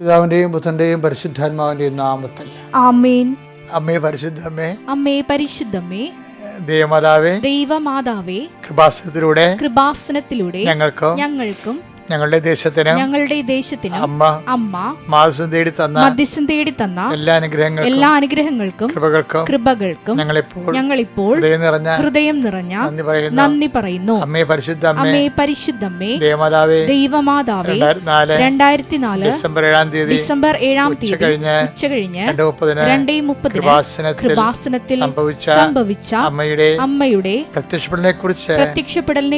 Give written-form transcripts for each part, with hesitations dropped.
പിതാവിന്റെയും പുത്രന്റെയും പരിശുദ്ധാത്മാവിന്റെയും നാമത്തിൽ ആമേൻ. അമ്മേ പരിശുദ്ധമ്മേ, അമ്മേ പരിശുദ്ധമ്മേ, ദൈവമാതാവേ, ദൈവമാതാവേ, കൃപാസനത്തിലൂടെ ഞങ്ങൾക്കും ഞങ്ങളുടെ ദേശത്തിനും അമ്മ മാധ്യസ്ഥം തേടി തന്ന എല്ലാ അനുഗ്രഹങ്ങൾക്കും കൃപകൾക്കും ഞങ്ങളിപ്പോൾ ഹൃദയം നിറഞ്ഞ നന്ദി പറയുന്നു. അമ്മേ പരിശുദ്ധമ്മേ, ദൈവമാതാവേ, 2004 ഡിസംബർ 7 ഉച്ചകഴിഞ്ഞ് 2:30 കൃപാസനത്തിൽ സംഭവിച്ച അമ്മയുടെ പ്രത്യക്ഷപ്പെടലിനെ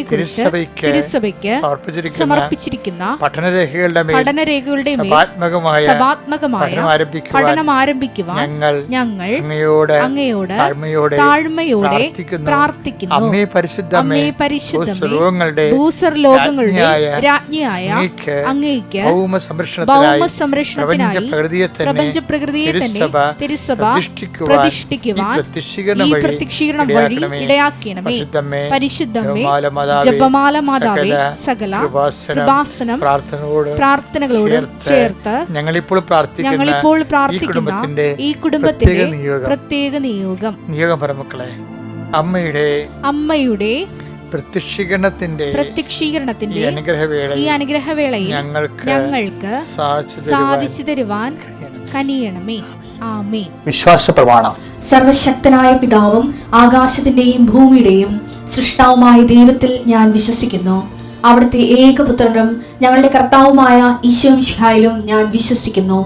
കുറിച്ച് തിരുസഭയ്ക്ക് സമർപ്പിച്ചിരിക്കുന്ന പഠനരേഖകളുടെ മേൽ സഭാത്മകമായ പഠനം ആരംഭിക്കുവാൻ ഞങ്ങൾ അങ്ങയോട് താഴ്മയോടെ പ്രാർത്ഥിക്കുന്നു. അമ്മേ പരിശുദ്ധമേ, ഭൂസ്വർലോകങ്ങളുടെ രാജ്ഞിയായ അങ്ങേയ്ക്ക് ഭൗമസംരക്ഷണത്തിനായി പ്രപഞ്ച പ്രകൃതിയെ തന്നെ തിരുസഭ പ്രതിഷ്ഠിക്കുവാൻ ഈ പ്രത്യക്ഷീകരണം വഴി ഇടയാക്കണമേ. പരിശുദ്ധമേ, ജപമാല മാതാവേ, സകല കൃപാസനം പ്രാർത്ഥനകളോട് ചേർത്ത് ഞങ്ങളിപ്പോൾ പ്രാർത്ഥിക്കുന്ന ഈ കുടുംബത്തിന്റെ പ്രത്യേക നിയോഗം. പരമക്കളെ, അമ്മയുടെ പ്രത്യക്ഷീകരണത്തിന്റെ ഈ അനുഗ്രഹവേളയിൽ ഞങ്ങൾക്ക് സാധിച്ചു തരുവാൻ കനിയണമേ. ആമേൻ. വിശ്വാസ പ്രമാണം. സർവശക്തനായ പിതാവും ആകാശത്തിന്റെയും ഭൂമിയുടെയും സൃഷ്ടാവുമായ ദൈവത്തിൽ ഞാൻ വിശ്വസിക്കുന്നു. അവിടുത്തെ ഏകപുത്രനും ഞങ്ങളുടെ കർത്താവുമായ ഈശോമിശിഹായിലും ഞാൻ വിശ്വസിക്കുന്നു.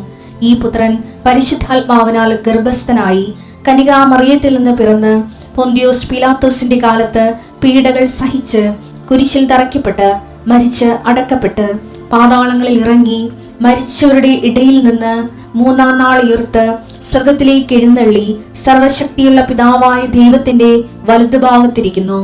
ഈ പുത്രൻ പരിശുദ്ധാത്മാവിനാൽ ഗർഭസ്ഥനായി കന്യകാമറിയത്തിൽ നിന്ന് പിറന്ന് പൊന്തിയോസ് പീലാത്തോസിന്റെ കാലത്ത് പീഡകൾ സഹിച്ച് കുരിശിൽ തറയ്ക്കപ്പെട്ട് മരിച്ച് അടക്കപ്പെട്ട് പാതാളങ്ങളിൽ ഇറങ്ങി മരിച്ചവരുടെ ഇടയിൽ നിന്ന് 3-ാം നാൾ ഉയർത്ത് സ്വർഗത്തിലേക്ക് എഴുന്നള്ളി സർവശക്തിയുള്ള പിതാവായ ദൈവത്തിന്റെ വലതുഭാഗത്തിരിക്കുന്നു.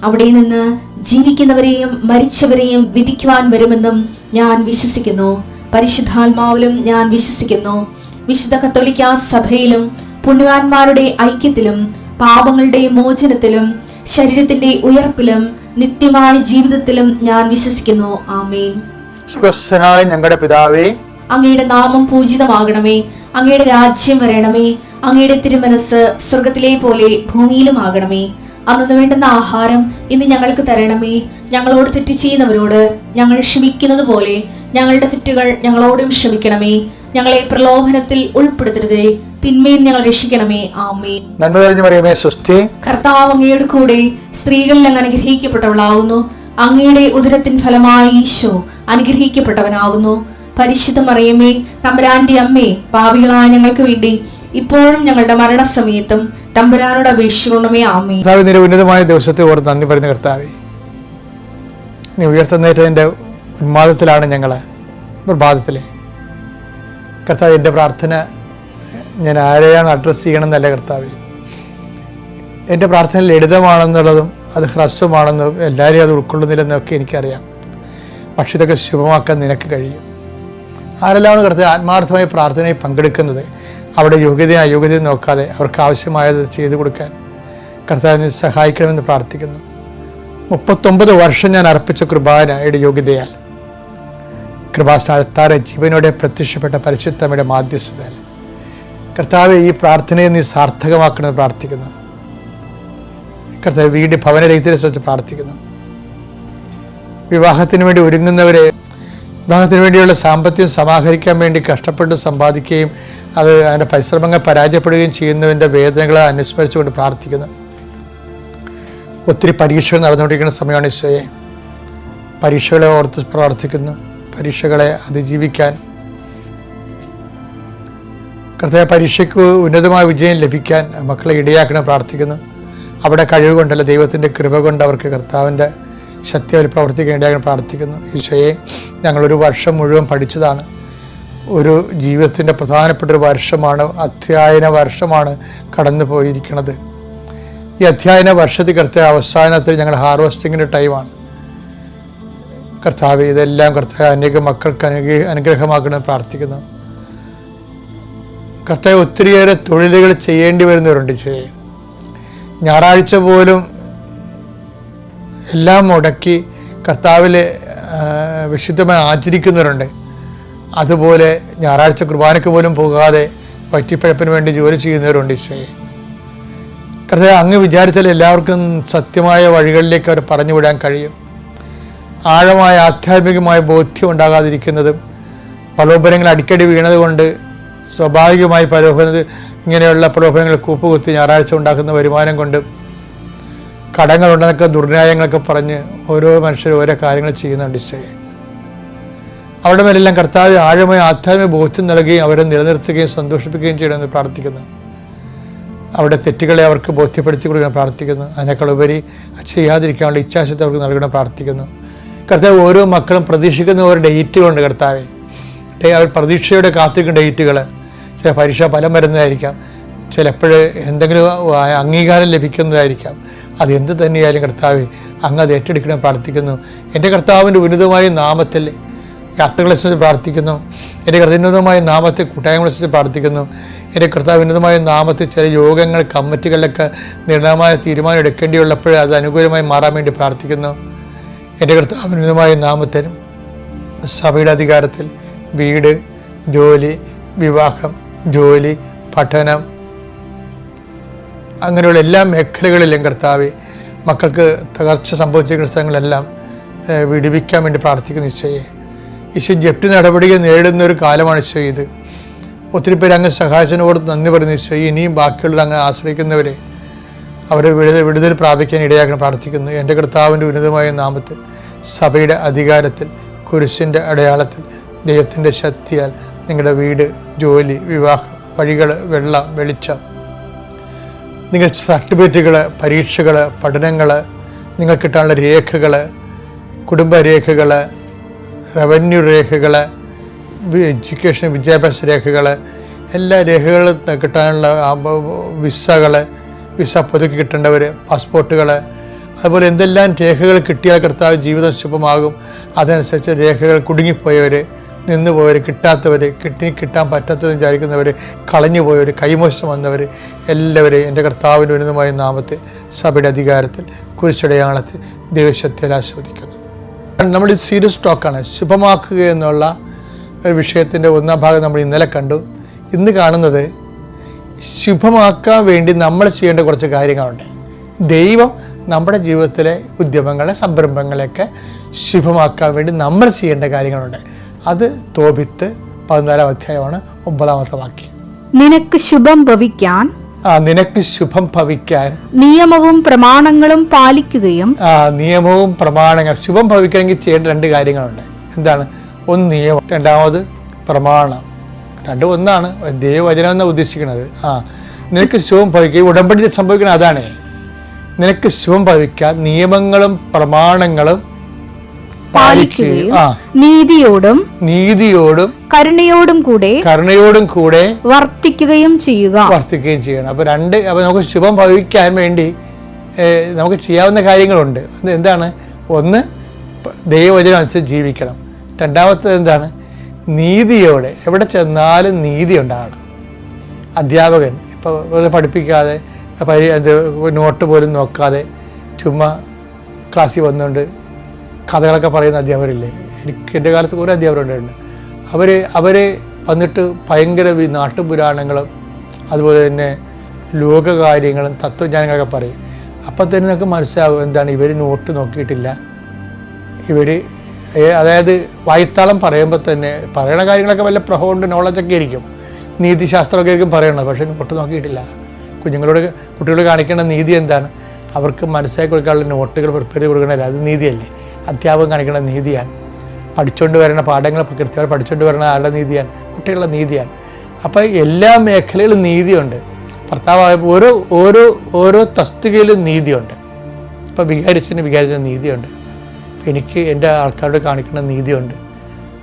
അവിടെ നിന്ന് ജീവിക്കുന്നവരെയും മരിച്ചവരെയും വിധിക്കുവാൻ വരുമെന്നും ഞാൻ വിശ്വസിക്കുന്നു. പരിശുദ്ധാത്മാവിലും ഞാൻ വിശ്വസിക്കുന്നു. വിശുദ്ധ കത്തോലിക്കാ സഭയിലും പുണ്യവാന്മാരുടെ ഐക്യത്തിലും പാപങ്ങളുടെ മോചനത്തിലും ശരീരത്തിന്റെ ഉയർപ്പിലും നിത്യമായ ജീവിതത്തിലും ഞാൻ വിശ്വസിക്കുന്നു. ആമേൻ. ഞങ്ങളുടെ പിതാവേ, അങ്ങയുടെ നാമം പൂജിതമാകണമേ. അങ്ങയുടെ രാജ്യം വരണമേ. അങ്ങയുടെ തിരുമനസ് സ്വർഗത്തിലെ പോലെ ഭൂമിയിലും ആകണമേ. അന്നു വേണ്ടുന്ന ആഹാരം ഇന്ന് ഞങ്ങൾക്ക് തരണമേ. ഞങ്ങളോട് തെറ്റ് ചെയ്യുന്നവരോട് ഞങ്ങൾ ക്ഷമിക്കുന്നത് പോലെ ഞങ്ങളുടെ തെറ്റുകൾ ഞങ്ങളോടും ക്ഷമിക്കണമേ. ഞങ്ങളെ പ്രലോഭനത്തിൽ ഉൾപ്പെടുത്തരുതേ, തിന്മയിൽ ഞങ്ങൾ രക്ഷിക്കണമേ. ആമേൻ. നന്മ നിറഞ്ഞ മറിയമേ, സ്വസ്തി. കർത്താവ് അങ്ങയുടെ കൂടെ സ്ത്രീകളിൽ അങ്ങ് അനുഗ്രഹിക്കപ്പെട്ടവളാകുന്നു. അങ്ങയുടെ ഉദരത്തിൻ ഫലമായി ഈശോ അനുഗ്രഹിക്കപ്പെട്ടവനാകുന്നു. പരിശുദ്ധ മറിയമേ, തമ്പുരാന്റെ അമ്മേ, പാപികളായ ഞങ്ങൾക്ക് വേണ്ടി ഇപ്പോഴും ഞങ്ങളുടെ മരണസമയത്തും തമ്പുരാനോട് അപേക്ഷിക്കണമേ. ആമേൻ. ഉന്നതമായ ദിവസത്തെ ഓർത്ത് നന്ദി പറയുന്ന കർത്താവേ, നീ ഉയർത്തുന്നതിന്റെ ഉന്മാദത്തിലാണ് ഞങ്ങൾ പ്രഭാതത്തിലെ. കർത്താവ്, എൻ്റെ പ്രാർത്ഥന ഞാൻ ആരെയാണ് അഡ്രസ്സ് ചെയ്യണമെന്നല്ല കർത്താവേ. എൻ്റെ പ്രാർത്ഥന ലളിതമാണെന്നുള്ളതും അത് ഹ്രസ്വമാണെന്നും എല്ലാവരെയും അത് ഉൾക്കൊള്ളുന്നില്ലെന്നൊക്കെ എനിക്കറിയാം. പക്ഷെ ഇതൊക്കെ ശുഭമാക്കാൻ നിനക്ക് കഴിയും. ആരെല്ലാമാണ് കർത്താവ് ആത്മാർത്ഥമായി പ്രാർത്ഥനയിൽ പങ്കെടുക്കുന്നത്, അവിടെ യോഗ്യതയും അയോഗ്യതയും നോക്കാതെ അവർക്ക് ആവശ്യമായത് ചെയ്തു കൊടുക്കാൻ കർത്താവിനെ സഹായിക്കണമെന്ന് പ്രാർത്ഥിക്കുന്നു. 39 വർഷം ഞാൻ അർപ്പിച്ച കൃപാനയുടെ യോഗ്യതയാൽ, കൃപാസ്ഥാനത്താറെ ജീവനോടെ പ്രത്യക്ഷപ്പെട്ട പരിശുദ്ധമ്മയുടെ മാധ്യസ്ഥതയാൽ കർത്താവ് ഈ പ്രാർത്ഥനയെ നീ സാർത്ഥകമാക്കണമെന്ന് പ്രാർത്ഥിക്കുന്നു. കർത്താവ് ഭവനരഹിതരെ സംബന്ധിച്ച് പ്രാർത്ഥിക്കുന്നു. വിവാഹത്തിന് വേണ്ടി ഒരുങ്ങുന്നവരെ, വിവാഹത്തിന് വേണ്ടിയുള്ള സാമ്പത്തികം സമാഹരിക്കാൻ വേണ്ടി കഷ്ടപ്പെട്ട് സമ്പാദിക്കുകയും അത് അതിൻ്റെ പരിശ്രമങ്ങൾ പരാജയപ്പെടുകയും ചെയ്യുന്നതിൻ്റെ വേദനകളെ അനുസ്മരിച്ചുകൊണ്ട് പ്രാർത്ഥിക്കുന്നു. ഒത്തിരി പരീക്ഷകൾ നടന്നുകൊണ്ടിരിക്കുന്ന സമയമാണ് ഈശോയെ. പരീക്ഷകളെ ഓർത്ത് പ്രാർത്ഥിക്കുന്നു. പരീക്ഷകളെ അതിജീവിക്കാൻ, കർത്താവ് പരീക്ഷയ്ക്ക് ഉന്നതമായ വിജയം ലഭിക്കാൻ മക്കളെ ഇടയാക്കണം പ്രാർത്ഥിക്കുന്നു. അവിടെ കഴിവ് കൊണ്ടല്ല, ദൈവത്തിൻ്റെ കൃപ കൊണ്ട് അവർക്ക് കർത്താവിൻ്റെ ശക്തി അവർ പ്രവർത്തിക്കാൻ ഇടയാക്കാൻ പ്രാർത്ഥിക്കുന്നു. ഈശോയെ, ഞങ്ങളൊരു വർഷം മുഴുവൻ പഠിച്ചതാണ്. ഒരു ജീവിതത്തിൻ്റെ പ്രധാനപ്പെട്ട ഒരു വർഷമാണ്, അധ്യയന വർഷമാണ് കടന്നു പോയിരിക്കുന്നത്. ഈ അധ്യയന വർഷത്തിൽ കർത്താവ് അവസാനത്തിൽ ഞങ്ങൾ ഹാർവസ്റ്റിങ്ങിൻ്റെ ടൈമാണ്. കർത്താവ്, ഇതെല്ലാം കർത്താവ് അനേക മക്കൾക്ക് അനുഗ്രഹമാക്കണമെന്ന് പ്രാർത്ഥിക്കുന്നു. കർത്താവ്, ഒത്തിരിയേറെ തൊഴിലുകൾ ചെയ്യേണ്ടി വരുന്നവരുണ്ട്. ഈശോയെ, ഞായറാഴ്ച പോലും എല്ലാം മുടക്കി കർത്താവിൽ വിശുദ്ധമായി ആചരിക്കുന്നവരുണ്ട്. അതുപോലെ ഞായറാഴ്ച കുർബാനയ്ക്ക് പോലും പോകാതെ വറ്റിപ്പഴപ്പിന് വേണ്ടി ജോലി ചെയ്യുന്നവരുണ്ട് ഈശോയെ. കർത്താവേ, അങ്ങ് വിചാരിച്ചാൽ എല്ലാവർക്കും സത്യമായ വഴികളിലേക്ക് അവർ പറഞ്ഞു വിടാൻ കഴിയും. ആഴമായ ആധ്യാത്മികമായ ബോധ്യം ഉണ്ടാകാതിരിക്കുന്നതും പ്രലോഭനങ്ങൾ അടിക്കടി വീണതുകൊണ്ട് സ്വാഭാവികമായി ഇങ്ങനെയുള്ള പ്രലോഭനങ്ങൾ കൂപ്പുകുത്തി ഞായറാഴ്ച ഉണ്ടാക്കുന്ന വരുമാനം കൊണ്ട് കടങ്ങളുണ്ടെന്നൊക്കെ ദുർന്യായങ്ങളൊക്കെ പറഞ്ഞ് ഓരോ മനുഷ്യരും ഓരോ കാര്യങ്ങൾ ചെയ്യുന്നുണ്ട് ഈശോയെ. അവരുടെ മേലെല്ലാം കർത്താവ് ആഴമായ ആധ്യാത്മിക ബോധ്യം നൽകുകയും അവരെ നിലനിർത്തുകയും സന്തോഷിപ്പിക്കുകയും ചെയ്യണമെന്ന് പ്രാർത്ഥിക്കുന്നു. അവരുടെ തെറ്റുകളെ അവർക്ക് ബോധ്യപ്പെടുത്തി കൊടുക്കണം പ്രാർത്ഥിക്കുന്നു. അതിനേക്കാൾ ഉപരി ചെയ്യാതിരിക്കാനുള്ള ഇച്ഛാശക്തി അവർക്ക് നൽകണം പ്രാർത്ഥിക്കുന്നു. കർത്താവ്, ഓരോ മക്കളും പ്രതീക്ഷിക്കുന്ന ഓരോ ഡേറ്റുകളുണ്ട് കർത്താവെ. അവർ പ്രതീക്ഷയോടെ കാത്തിരിക്കുന്ന ഡേറ്റുകൾ, ചില പരീക്ഷ ഫലം വരുന്നതായിരിക്കാം, ചിലപ്പോൾ എന്തെങ്കിലും അംഗീകാരം ലഭിക്കുന്നതായിരിക്കാം. അത് എന്ത് തന്നെയായാലും കർത്താവെ, അങ്ങ് അത് ഏറ്റെടുക്കണം പ്രാർത്ഥിക്കുന്നു. എൻ്റെ കർത്താവിൻ്റെ ഉന്നതമായ നാമത്തിൽ യാത്രകളെ സംബന്ധിച്ച് പ്രാർത്ഥിക്കുന്നു. എൻ്റെ ഉന്നതമായ നാമത്തെ കൂട്ടായ്മകളെ സംബന്ധിച്ച് പ്രാർത്ഥിക്കുന്നു. എൻ്റെ കർത്താവ് ഉന്നതമായ നാമത്തിൽ ചില യോഗങ്ങൾ കമ്മിറ്റികളിലൊക്കെ നിർണയമായ തീരുമാനം എടുക്കേണ്ടിയുള്ളപ്പോൾ അത് അനുകൂലമായി മാറാൻ വേണ്ടി പ്രാർത്ഥിക്കുന്നു. എൻ്റെ കർത്താവ് ഉന്നതമായ നാമത്തിൽ സഭയുടെ അധികാരത്തിൽ വീട്, ജോലി, വിവാഹം, ജോലി, പഠനം, അങ്ങനെയുള്ള എല്ലാ മേഖലകളിലും കർത്താവ് മക്കൾക്ക് തകർച്ച സംഭവിച്ചിരിക്കുന്ന സ്ഥലങ്ങളെല്ലാം വിടുവിക്കാൻ വേണ്ടി പ്രാർത്ഥിക്കുന്നു ഈശോയെ. ഈശോ ജപ്തി നടപടികൾ നേരിടുന്ന ഒരു കാലമാണ് ഈശോ ഇത്. ഒത്തിരി പേര് അങ്ങ് സഹായത്തിനോട് നന്ദി പറയുന്നു ഈശോ. ഇനിയും ബാക്കിയുള്ള അങ്ങ് ആശ്രയിക്കുന്നവരെ അവരെ വിടുതൽ പ്രാപിക്കാൻ ഇടയാക്കണം പ്രാർത്ഥിക്കുന്നു. എൻ്റെ കർത്താവിൻ്റെ ഉന്നതമായ നാമത്തിൽ സഭയുടെ അധികാരത്തിൽ കുരിശിൻ്റെ അടയാളത്തിൽ ദൈവത്തിൻ്റെ ശക്തിയാൽ നിങ്ങളുടെ വീട്, ജോലി, വിവാഹം, വഴികൾ, വെള്ളം, വെളിച്ചം, നിങ്ങളുടെ സർട്ടിഫിക്കറ്റുകൾ, പരീക്ഷകൾ, പഠനങ്ങൾ, നിങ്ങൾക്ക് കിട്ടാനുള്ള രേഖകൾ, കുടുംബരേഖകൾ, റവന്യൂ രേഖകൾ, എഡ്യൂക്കേഷൻ വിദ്യാഭ്യാസ രേഖകൾ, എല്ലാ രേഖകളും കിട്ടാനുള്ള വിസ പുതുക്കി കിട്ടേണ്ടവർ, പാസ്പോർട്ടുകൾ, അതുപോലെ എന്തെല്ലാം രേഖകൾ കിട്ടിയാൽ കർത്താവ് ജീവിതം ശുഭമാകും. അതനുസരിച്ച് രേഖകൾ കുടുങ്ങിപ്പോയവർ, നിന്നുപോയവർ, കിട്ടാത്തവർ, കിട്ടാൻ പറ്റാത്തതെന്ന് വിചാരിക്കുന്നവർ, കളഞ്ഞു പോയവർ, കൈമോശം വന്നവർ എല്ലാവരെയും എൻ്റെ കർത്താവിൻ്റെ ഉന്നതമായ നാമത്തിൽ സഭയുടെ അധികാരത്തിൽ കുരിശടയാളത്തിൽ ദൈവശക്തിയിൽ ആസ്വദിക്കുന്നു. നമ്മൾ സീരിയസ് ടോക്കാണ്. ശുഭമാക്കുക എന്നുള്ള ഒരു വിഷയത്തിൻ്റെ ഒന്നാം ഭാഗം നമ്മൾ ഇന്നലെ കണ്ടു. ഇന്ന് കാണുന്നത് ശുഭമാക്കാൻ വേണ്ടി നമ്മൾ ചെയ്യേണ്ട കുറച്ച് കാര്യങ്ങളുണ്ട്. ദൈവം നമ്മുടെ ജീവിതത്തിലെ ഉദ്യമങ്ങളെ, സംരംഭങ്ങളെയൊക്കെ ശുഭമാക്കാൻ വേണ്ടി നമ്മൾ ചെയ്യേണ്ട കാര്യങ്ങളുണ്ട്. അത് തോബിത്ത് 14-ാം അധ്യായമാണ് 9-ാമത്തെ വാക്യം. നിനക്ക് ശുഭം ഭവിക്കാൻ നിനക്ക് ശുഭം ഭവിക്കാൻ നിയമവും പ്രമാണങ്ങളും പാലിക്കുകയും. നിയമവും പ്രമാണങ്ങൾ ശുഭം ഭവിക്കണമെങ്കിൽ ചെയ്യേണ്ട രണ്ട് കാര്യങ്ങളുണ്ട്. എന്താണ്? ഒന്ന് നിയമം, രണ്ടാമത് പ്രമാണം. രണ്ടും ഒന്നാണ്. ദൈവവചനം എന്നാണ് ഉദ്ദേശിക്കുന്നത്. നിനക്ക് ശുഭം ഭവിക്കുക, ഉടമ്പടി സംഭവിക്കണം. അതാണ് നിനക്ക് ശുഭം ഭവിക്കാൻ നിയമങ്ങളും പ്രമാണങ്ങളും പാലിക്കുകയും നീതിയോടും കരുണയോടും കൂടെ വർത്തിക്കുകയും ചെയ്യണം. അപ്പോൾ നമുക്ക് ശുഭം ഭവിക്കാൻ വേണ്ടി നമുക്ക് ചെയ്യാവുന്ന കാര്യങ്ങളുണ്ട്. എന്താണ്? ഒന്ന്, ദൈവവചനം അനുസരിച്ച് ജീവിക്കണം. രണ്ടാമത്തേത് എന്താണ്? നീതിയോടെ എവിടെ ചെന്നാലും നീതി ഉണ്ടാകണം. അധ്യാപകൻ ഇപ്പോൾ പഠിപ്പിക്കാതെ നോട്ട് പോലും നോക്കാതെ ചുമ്മാ ക്ലാസ്സിൽ വന്നുകൊണ്ട് കഥകളൊക്കെ പറയുന്ന അധ്യാപകരില്ലേ? എൻ്റെ കാലത്ത് കുറേ അധ്യാപകരുണ്ടായിരുന്നു. അവർ വന്നിട്ട് ഭയങ്കര നാട്ടുപുരാണങ്ങളും അതുപോലെ തന്നെ ലോകകാര്യങ്ങളും തത്വജ്ഞാനങ്ങളൊക്കെ പറയും. അപ്പം തന്നെ നമുക്ക് മനസ്സിലാവും എന്താണ് ഇവർ നോട്ട് നോക്കിയിട്ടില്ല. അതായത് വായ്ത്താളം പറയുമ്പോൾ തന്നെ പറയണ കാര്യങ്ങളൊക്കെ വല്ല പ്രഹോണ്ട് നോളജൊക്കെ ആയിരിക്കും, നീതിശാസ്ത്രമൊക്കെ ആയിരിക്കും പറയണത്. പക്ഷേ നോട്ട് നോക്കിയിട്ടില്ല. കുട്ടികളോട് കാണിക്കേണ്ട നീതി എന്താണ്? അവർക്ക് മനസ്സിലാക്കി കൊടുക്കാനുള്ള നോട്ടുകൾ പ്രിപ്പയർ ചെയ്ത് കൊടുക്കണമല്ലോ, അത് നീതിയല്ലേ? അധ്യാപകൻ കാണിക്കേണ്ട നീതിയാണ്. പഠിച്ചുകൊണ്ട് വരുന്ന പാഠങ്ങൾ കൃത്യമായി പഠിച്ചുകൊണ്ട് വരുന്ന ആളുടെ നീതിയാണ്, കുട്ടികളുടെ നീതിയാണ്. അപ്പോൾ എല്ലാ മേഖലയിലും നീതിയുണ്ട്. ഭർത്താവായ ഓരോ തസ്തികയിലും നീതിയുണ്ട്. ഇപ്പോൾ വികാരിച്ചതിന് നീതിയുണ്ട്. എനിക്ക് എൻ്റെ ആൾക്കാരോട് കാണിക്കേണ്ട നീതിയുണ്ട്.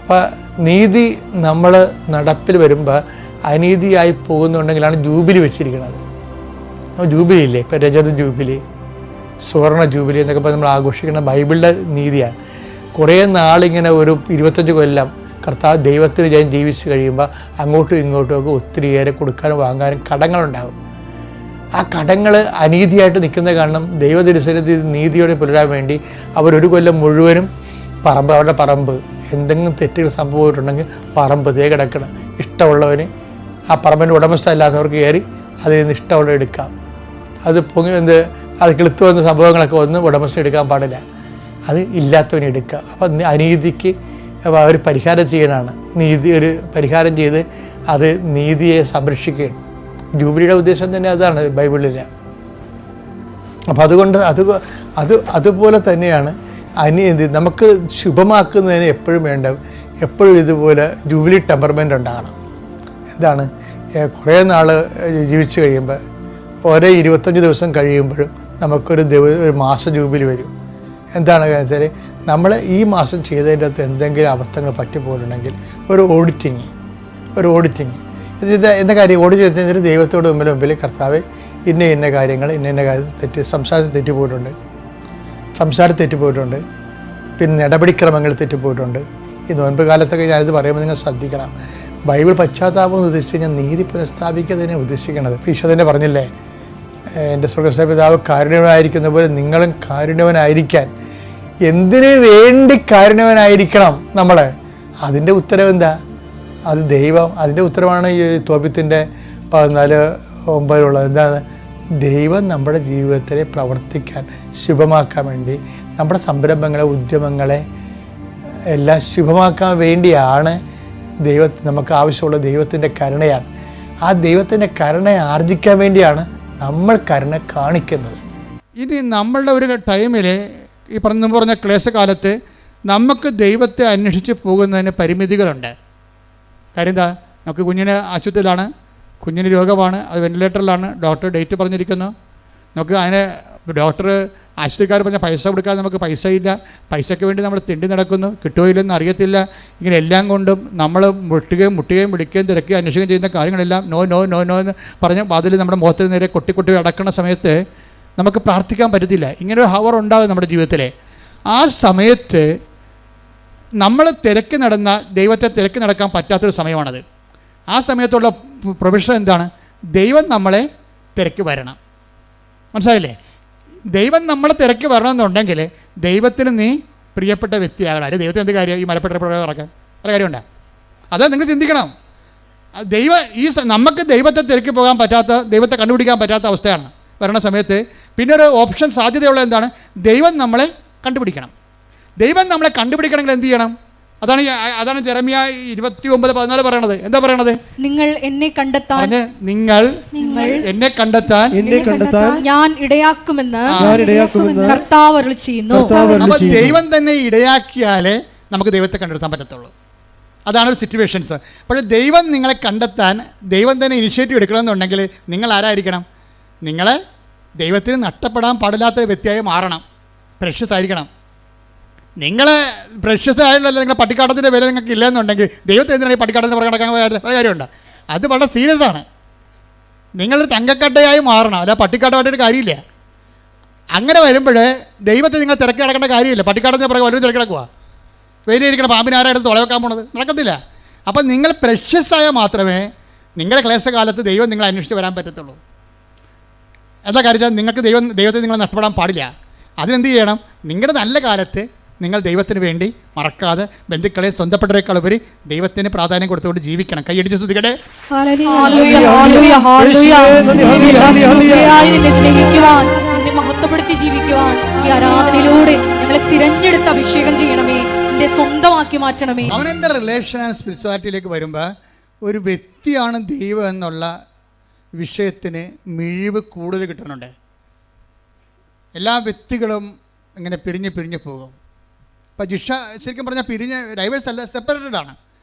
അപ്പോൾ നീതി നമ്മൾ നടപ്പിൽ വരുമ്പോൾ അനീതിയായി പോകുന്നുണ്ടെങ്കിലാണ് ജൂബിലി വെച്ചിരിക്കുന്നത്. ജൂബിലി ഇല്ലേ? ഇപ്പോൾ രജത ജൂബിലി, സുവർണ ജൂബിലി എന്നൊക്കെ പറഞ്ഞ് നമ്മൾ ആഘോഷിക്കുന്ന ബൈബിളിൻ്റെ നീതിയാണ്. കുറേ നാളിങ്ങനെ ഒരു 25 കൊല്ലം കർത്താവ് ദൈവത്തിന് ഞാൻ ജീവിച്ച് കഴിയുമ്പോൾ അങ്ങോട്ടും ഇങ്ങോട്ടുമൊക്കെ ഒത്തിരിയേറെ കൊടുക്കാനും വാങ്ങാനും കടങ്ങളുണ്ടാകും. ആ കടങ്ങൾ അനീതിയായിട്ട് നിൽക്കുന്ന കാരണം ദൈവതിരുസന്നിധി നീതിയോടെ പുലരാൻ വേണ്ടി അവരൊരു കൊല്ലം മുഴുവനും പറമ്പ്, അവരുടെ പറമ്പ് എന്തെങ്കിലും തെറ്റുകൾ സംഭവിച്ചിട്ടുണ്ടെങ്കിൽ പറമ്പ് ദേ കിടക്കണം, ഇഷ്ടമുള്ളവന് ആ പറമ്പിൻ്റെ ഉടമസ്ഥ ഇല്ലാത്തവർക്ക് കയറി അതിൽ നിന്ന് ഇഷ്ടമുള്ള എടുക്കാം. അത് അത് കിളുത്തു വന്ന സംഭവങ്ങളൊക്കെ ഒന്നും ഉടമസ്ഥ എടുക്കാൻ പാടില്ല, അത് ഇല്ലാത്തവന് എടുക്കുക. അപ്പം അനീതിക്ക് അവർ പരിഹാരം ചെയ്യണമാണ്. ഒരു പരിഹാരം ചെയ്ത് അത് നീതിയെ സംരക്ഷിക്കുകയാണ്. ജൂബിലിയുടെ ഉദ്ദേശം തന്നെ അതാണ് ബൈബിളിൽ. അപ്പം അതുകൊണ്ട് അതുപോലെ തന്നെയാണ് നമുക്ക് ശുഭമാക്കുന്നതിന് എപ്പോഴും എപ്പോഴും ഇതുപോലെ ജൂബിലി ടെമ്പർമെൻ്റ് ഉണ്ടാകണം. എന്താണ്, കുറേ നാൾ ജീവിച്ച് കഴിയുമ്പോൾ ഓരോ 25 ദിവസം കഴിയുമ്പോഴും നമുക്കൊരു മാസ ജൂബിലി വരും. എന്താണ് വെച്ചാൽ നമ്മൾ ഈ മാസം ചെയ്തതിൻ്റെ അകത്ത് എന്തെങ്കിലും അബദ്ധങ്ങൾ പറ്റിപ്പോയിട്ടുണ്ടെങ്കിൽ ഒരു ഓഡിറ്റിങ് എന്ന കാര്യം ഓഡിറ്റ് ചെയ്യുന്നതിന് ദൈവത്തോട് മുമ്പിൽ കർത്താവ് ഇന്ന കാര്യങ്ങൾ സംസാരം തെറ്റിപ്പോയിട്ടുണ്ട്, പിന്നെ നടപടിക്രമങ്ങൾ തെറ്റിപ്പോയിട്ടുണ്ട്. ഈ നോൻപ് കാലത്തൊക്കെ ഞാനിത് പറയുമ്പോൾ നിങ്ങൾ ശ്രദ്ധിക്കണം. ബൈബിൾ പശ്ചാത്താപം എന്ന് ഉദ്ദേശിച്ച് കഴിഞ്ഞാൽ നീതി പുനഃസ്ഥാപിക്കുന്നതിനെ ഉദ്ദേശിക്കണത്. ഈശോ തന്നെ പറഞ്ഞില്ലേ, എൻ്റെ സ്വർഗ്ഗസ്ഥ പിതാവ് കാരുണ്യവനായിരിക്കുന്ന പോലെ നിങ്ങളും കാരുണ്യവനായിരിക്കാൻ. എന്തിനു വേണ്ടി കാരുണ്യവനായിരിക്കണം നമ്മൾ? അതിൻ്റെ ഉത്തരവ് എന്താ? അത് ദൈവം. അതിൻ്റെ ഉത്തരവാണ് ഈ തോബിത്തിൻ്റെ 14:9 എന്താണ്? ദൈവം നമ്മുടെ ജീവിതത്തിലെ പ്രവർത്തിക്കാൻ ശുഭമാക്കാൻ വേണ്ടി, നമ്മുടെ സംരംഭങ്ങളെ, ഉദ്യമങ്ങളെ എല്ലാം ശുഭമാക്കാൻ വേണ്ടിയാണ് നമുക്ക് ആവശ്യമുള്ള ദൈവത്തിൻ്റെ കരുണയാണ്. ആ ദൈവത്തിൻ്റെ കരുണ ആർജിക്കാൻ വേണ്ടിയാണ് നമ്മൾ കരുണ കാണിക്കുന്നത്. ഇനി നമ്മളുടെ ഒരു ടൈമിൽ ഈ പറഞ്ഞ ക്ലേശകാലത്ത് നമുക്ക് ദൈവത്തെ അന്വേഷിച്ച് പോകുന്നതിന് പരിമിതികളുണ്ട്. കാര്യം എന്താ? നമുക്ക് കുഞ്ഞിന് ആശുപത്രിയിലാണ്, കുഞ്ഞിന് രോഗമാണ്, അത് വെന്റിലേറ്ററിലാണ്, ഡോക്ടർ ഡേറ്റ് പറഞ്ഞിരിക്കുന്നു. നമുക്ക് അതിന് ഡോക്ടർ ആശുപത്രിക്കാർ പറഞ്ഞ പൈസ കൊടുക്കാതെ നമുക്ക് പൈസയില്ല, പൈസയ്ക്ക് വേണ്ടി നമ്മൾ തിണ്ടി നടക്കുന്നു, കിട്ടുകയില്ലെന്ന് അറിയത്തില്ല. ഇങ്ങനെ എല്ലാം കൊണ്ടും നമ്മൾ മുട്ടുകയും വിളിക്കുകയും തിരക്കുകയും അന്വേഷിക്കുകയും ചെയ്യുന്ന കാര്യങ്ങളെല്ലാം നോ നോ നോ നോ എന്ന് പറഞ്ഞ് അതിൽ നമ്മുടെ മുഖത്തിന് നേരെ കൊട്ടി അടക്കുന്ന സമയത്ത് നമുക്ക് പ്രാർത്ഥിക്കാൻ പറ്റത്തില്ല. ഇങ്ങനൊരു ഹവർ ഉണ്ടാകും നമ്മുടെ ജീവിതത്തിലെ. ആ സമയത്ത് നമ്മൾ ദൈവത്തെ തിരക്കി നടക്കാൻ പറ്റാത്തൊരു സമയമാണത്. ആ സമയത്തുള്ള പ്രൊവിഷൻ എന്താണ്? ദൈവം നമ്മളെ തിരക്കി വരണം. മനസ്സിലായില്ലേ? ദൈവം നമ്മളെ തിരക്കി വരണമെന്നുണ്ടെങ്കിൽ ദൈവത്തിന് നീ പ്രിയപ്പെട്ട വ്യക്തിയാകണം. അല്ലെങ്കിൽ ദൈവത്തിന് എന്ത് കാര്യം ഈ മലപ്പെട്ട പ്രയോഗം നടക്കാൻ? പല കാര്യമുണ്ടോ? അത് നിങ്ങൾ ചിന്തിക്കണം. നമുക്ക് ദൈവത്തെ തിരക്കി പോകാൻ പറ്റാത്ത, ദൈവത്തെ കണ്ടുപിടിക്കാൻ പറ്റാത്ത അവസ്ഥയാണ് വരണ സമയത്ത്. പിന്നെ ഒരു ഓപ്ഷൻ സാധ്യതയുള്ള എന്താണ്? ദൈവം നമ്മളെ കണ്ടുപിടിക്കണം. ദൈവം നമ്മളെ കണ്ടുപിടിക്കണമെങ്കിൽ എന്ത് ചെയ്യണം? അതാണ് ജെറമ്യ 29:14 പറയണത്. എന്താ പറയണത്? നിങ്ങൾ എന്നെ കണ്ടെത്താൻ ഞാൻ ഇടയാക്കുമെന്ന് കർത്താവ് അരുളിച്ചെയ്യുന്നു. അപ്പോൾ ദൈവം തന്നെ ഇടയാക്കിയാലേ നമുക്ക് ദൈവത്തെ കണ്ടെത്താൻ പറ്റത്തുള്ളൂ. അതാണ് ഒരു സിറ്റുവേഷൻസ്. പക്ഷേ ദൈവം നിങ്ങളെ കണ്ടെത്താൻ ദൈവം തന്നെ ഇനിഷ്യേറ്റീവ് എടുക്കണമെന്നുണ്ടെങ്കിൽ നിങ്ങൾ ആരായിരിക്കണം? നിങ്ങളെ ദൈവത്തിന് നഷ്ടപ്പെടാൻ പാടില്ലാത്തൊരു വ്യക്തിയായി മാറണം. പ്രഷ്യസ് ആയിരിക്കണം. നിങ്ങൾ പ്രഷ്യസ് ആയിട്ടുള്ള നിങ്ങളുടെ പട്ടിക്കാട്ടത്തിൻ്റെ വില നിങ്ങൾക്ക് ഇല്ലെന്നുണ്ടെങ്കിൽ ദൈവത്തെ എന്തിനാണ് ഈ പട്ടിക്കാട്ടത്തിന് പുറകെ നടക്കാൻ കാര്യമുണ്ട്? അത് വളരെ സീരിയസ് ആണ്. നിങ്ങളൊരു തങ്കക്കട്ടയായി മാറണം, അല്ല പട്ടിക്കാട്ടമായിട്ടൊരു കാര്യമില്ല. അങ്ങനെ വരുമ്പോൾ ദൈവത്തെ നിങ്ങൾ തിരക്കി നടക്കേണ്ട കാര്യമില്ല. പട്ടിക്കാട്ടത്തിന് പുറകെ വല്ലതും തിരക്കി നടക്കുക. വെയിലിരിക്കുന്ന പാമ്പിനാരായിട്ട് തുളവെക്കാൻ പോണത് നടക്കത്തില്ല. അപ്പം നിങ്ങൾ പ്രഷ്യസ് ആയാൽ മാത്രമേ നിങ്ങളുടെ ക്ലേശകാലത്ത് ദൈവം നിങ്ങളെ അന്വേഷിച്ച് വരാൻ പറ്റത്തുള്ളൂ. എന്താ കാര്യം? നിങ്ങൾക്ക് ദൈവത്തെ നിങ്ങൾ നഷ്ടപ്പെടാൻ പാടില്ല. അതിനെന്ത് ചെയ്യണം? നിങ്ങളുടെ നല്ല കാലത്ത് നിങ്ങൾ ദൈവത്തിന് വേണ്ടി മറക്കാതെ ബന്ധുക്കളെ സ്വന്തപ്പെട്ടവരെക്കാൾ ഉപരി ദൈവത്തിന് പ്രാധാന്യം കൊടുത്തുകൊണ്ട് ജീവിക്കണം. കൈയടിച്ച് സ്തുതിക്കട്ടെ. മഹത്വപ്പെടുത്തി ജീവിക്കുവാൻ ഈ ആരാധനയിലൂടെ ഞങ്ങളെ തിരഞ്ഞെടുത്ത് അഭിഷേകം ചെയ്യണമേ, സ്വന്തമാക്കി മാറ്റണമേ. അവനെൻ്റെ റിലേഷൻ ആൻഡ് സ്പിരിച്വാലിറ്റിയിലേക്ക് വരുമ്പോൾ ഒരു വ്യക്തിയാണ് ദൈവം എന്നുള്ള വിഷയത്തിന് മിഴിവ് കൂടുതൽ കിട്ടുന്നുണ്ട്. എല്ലാ വ്യക്തികളും ഇങ്ങനെ പിരിഞ്ഞ് പോകും. ഇപ്പോൾ ജിഷ ശരിക്കും പറഞ്ഞാൽ ഡൈവേഴ്സ് അല്ല, സെപ്പറേറ്റഡ് ആണ്.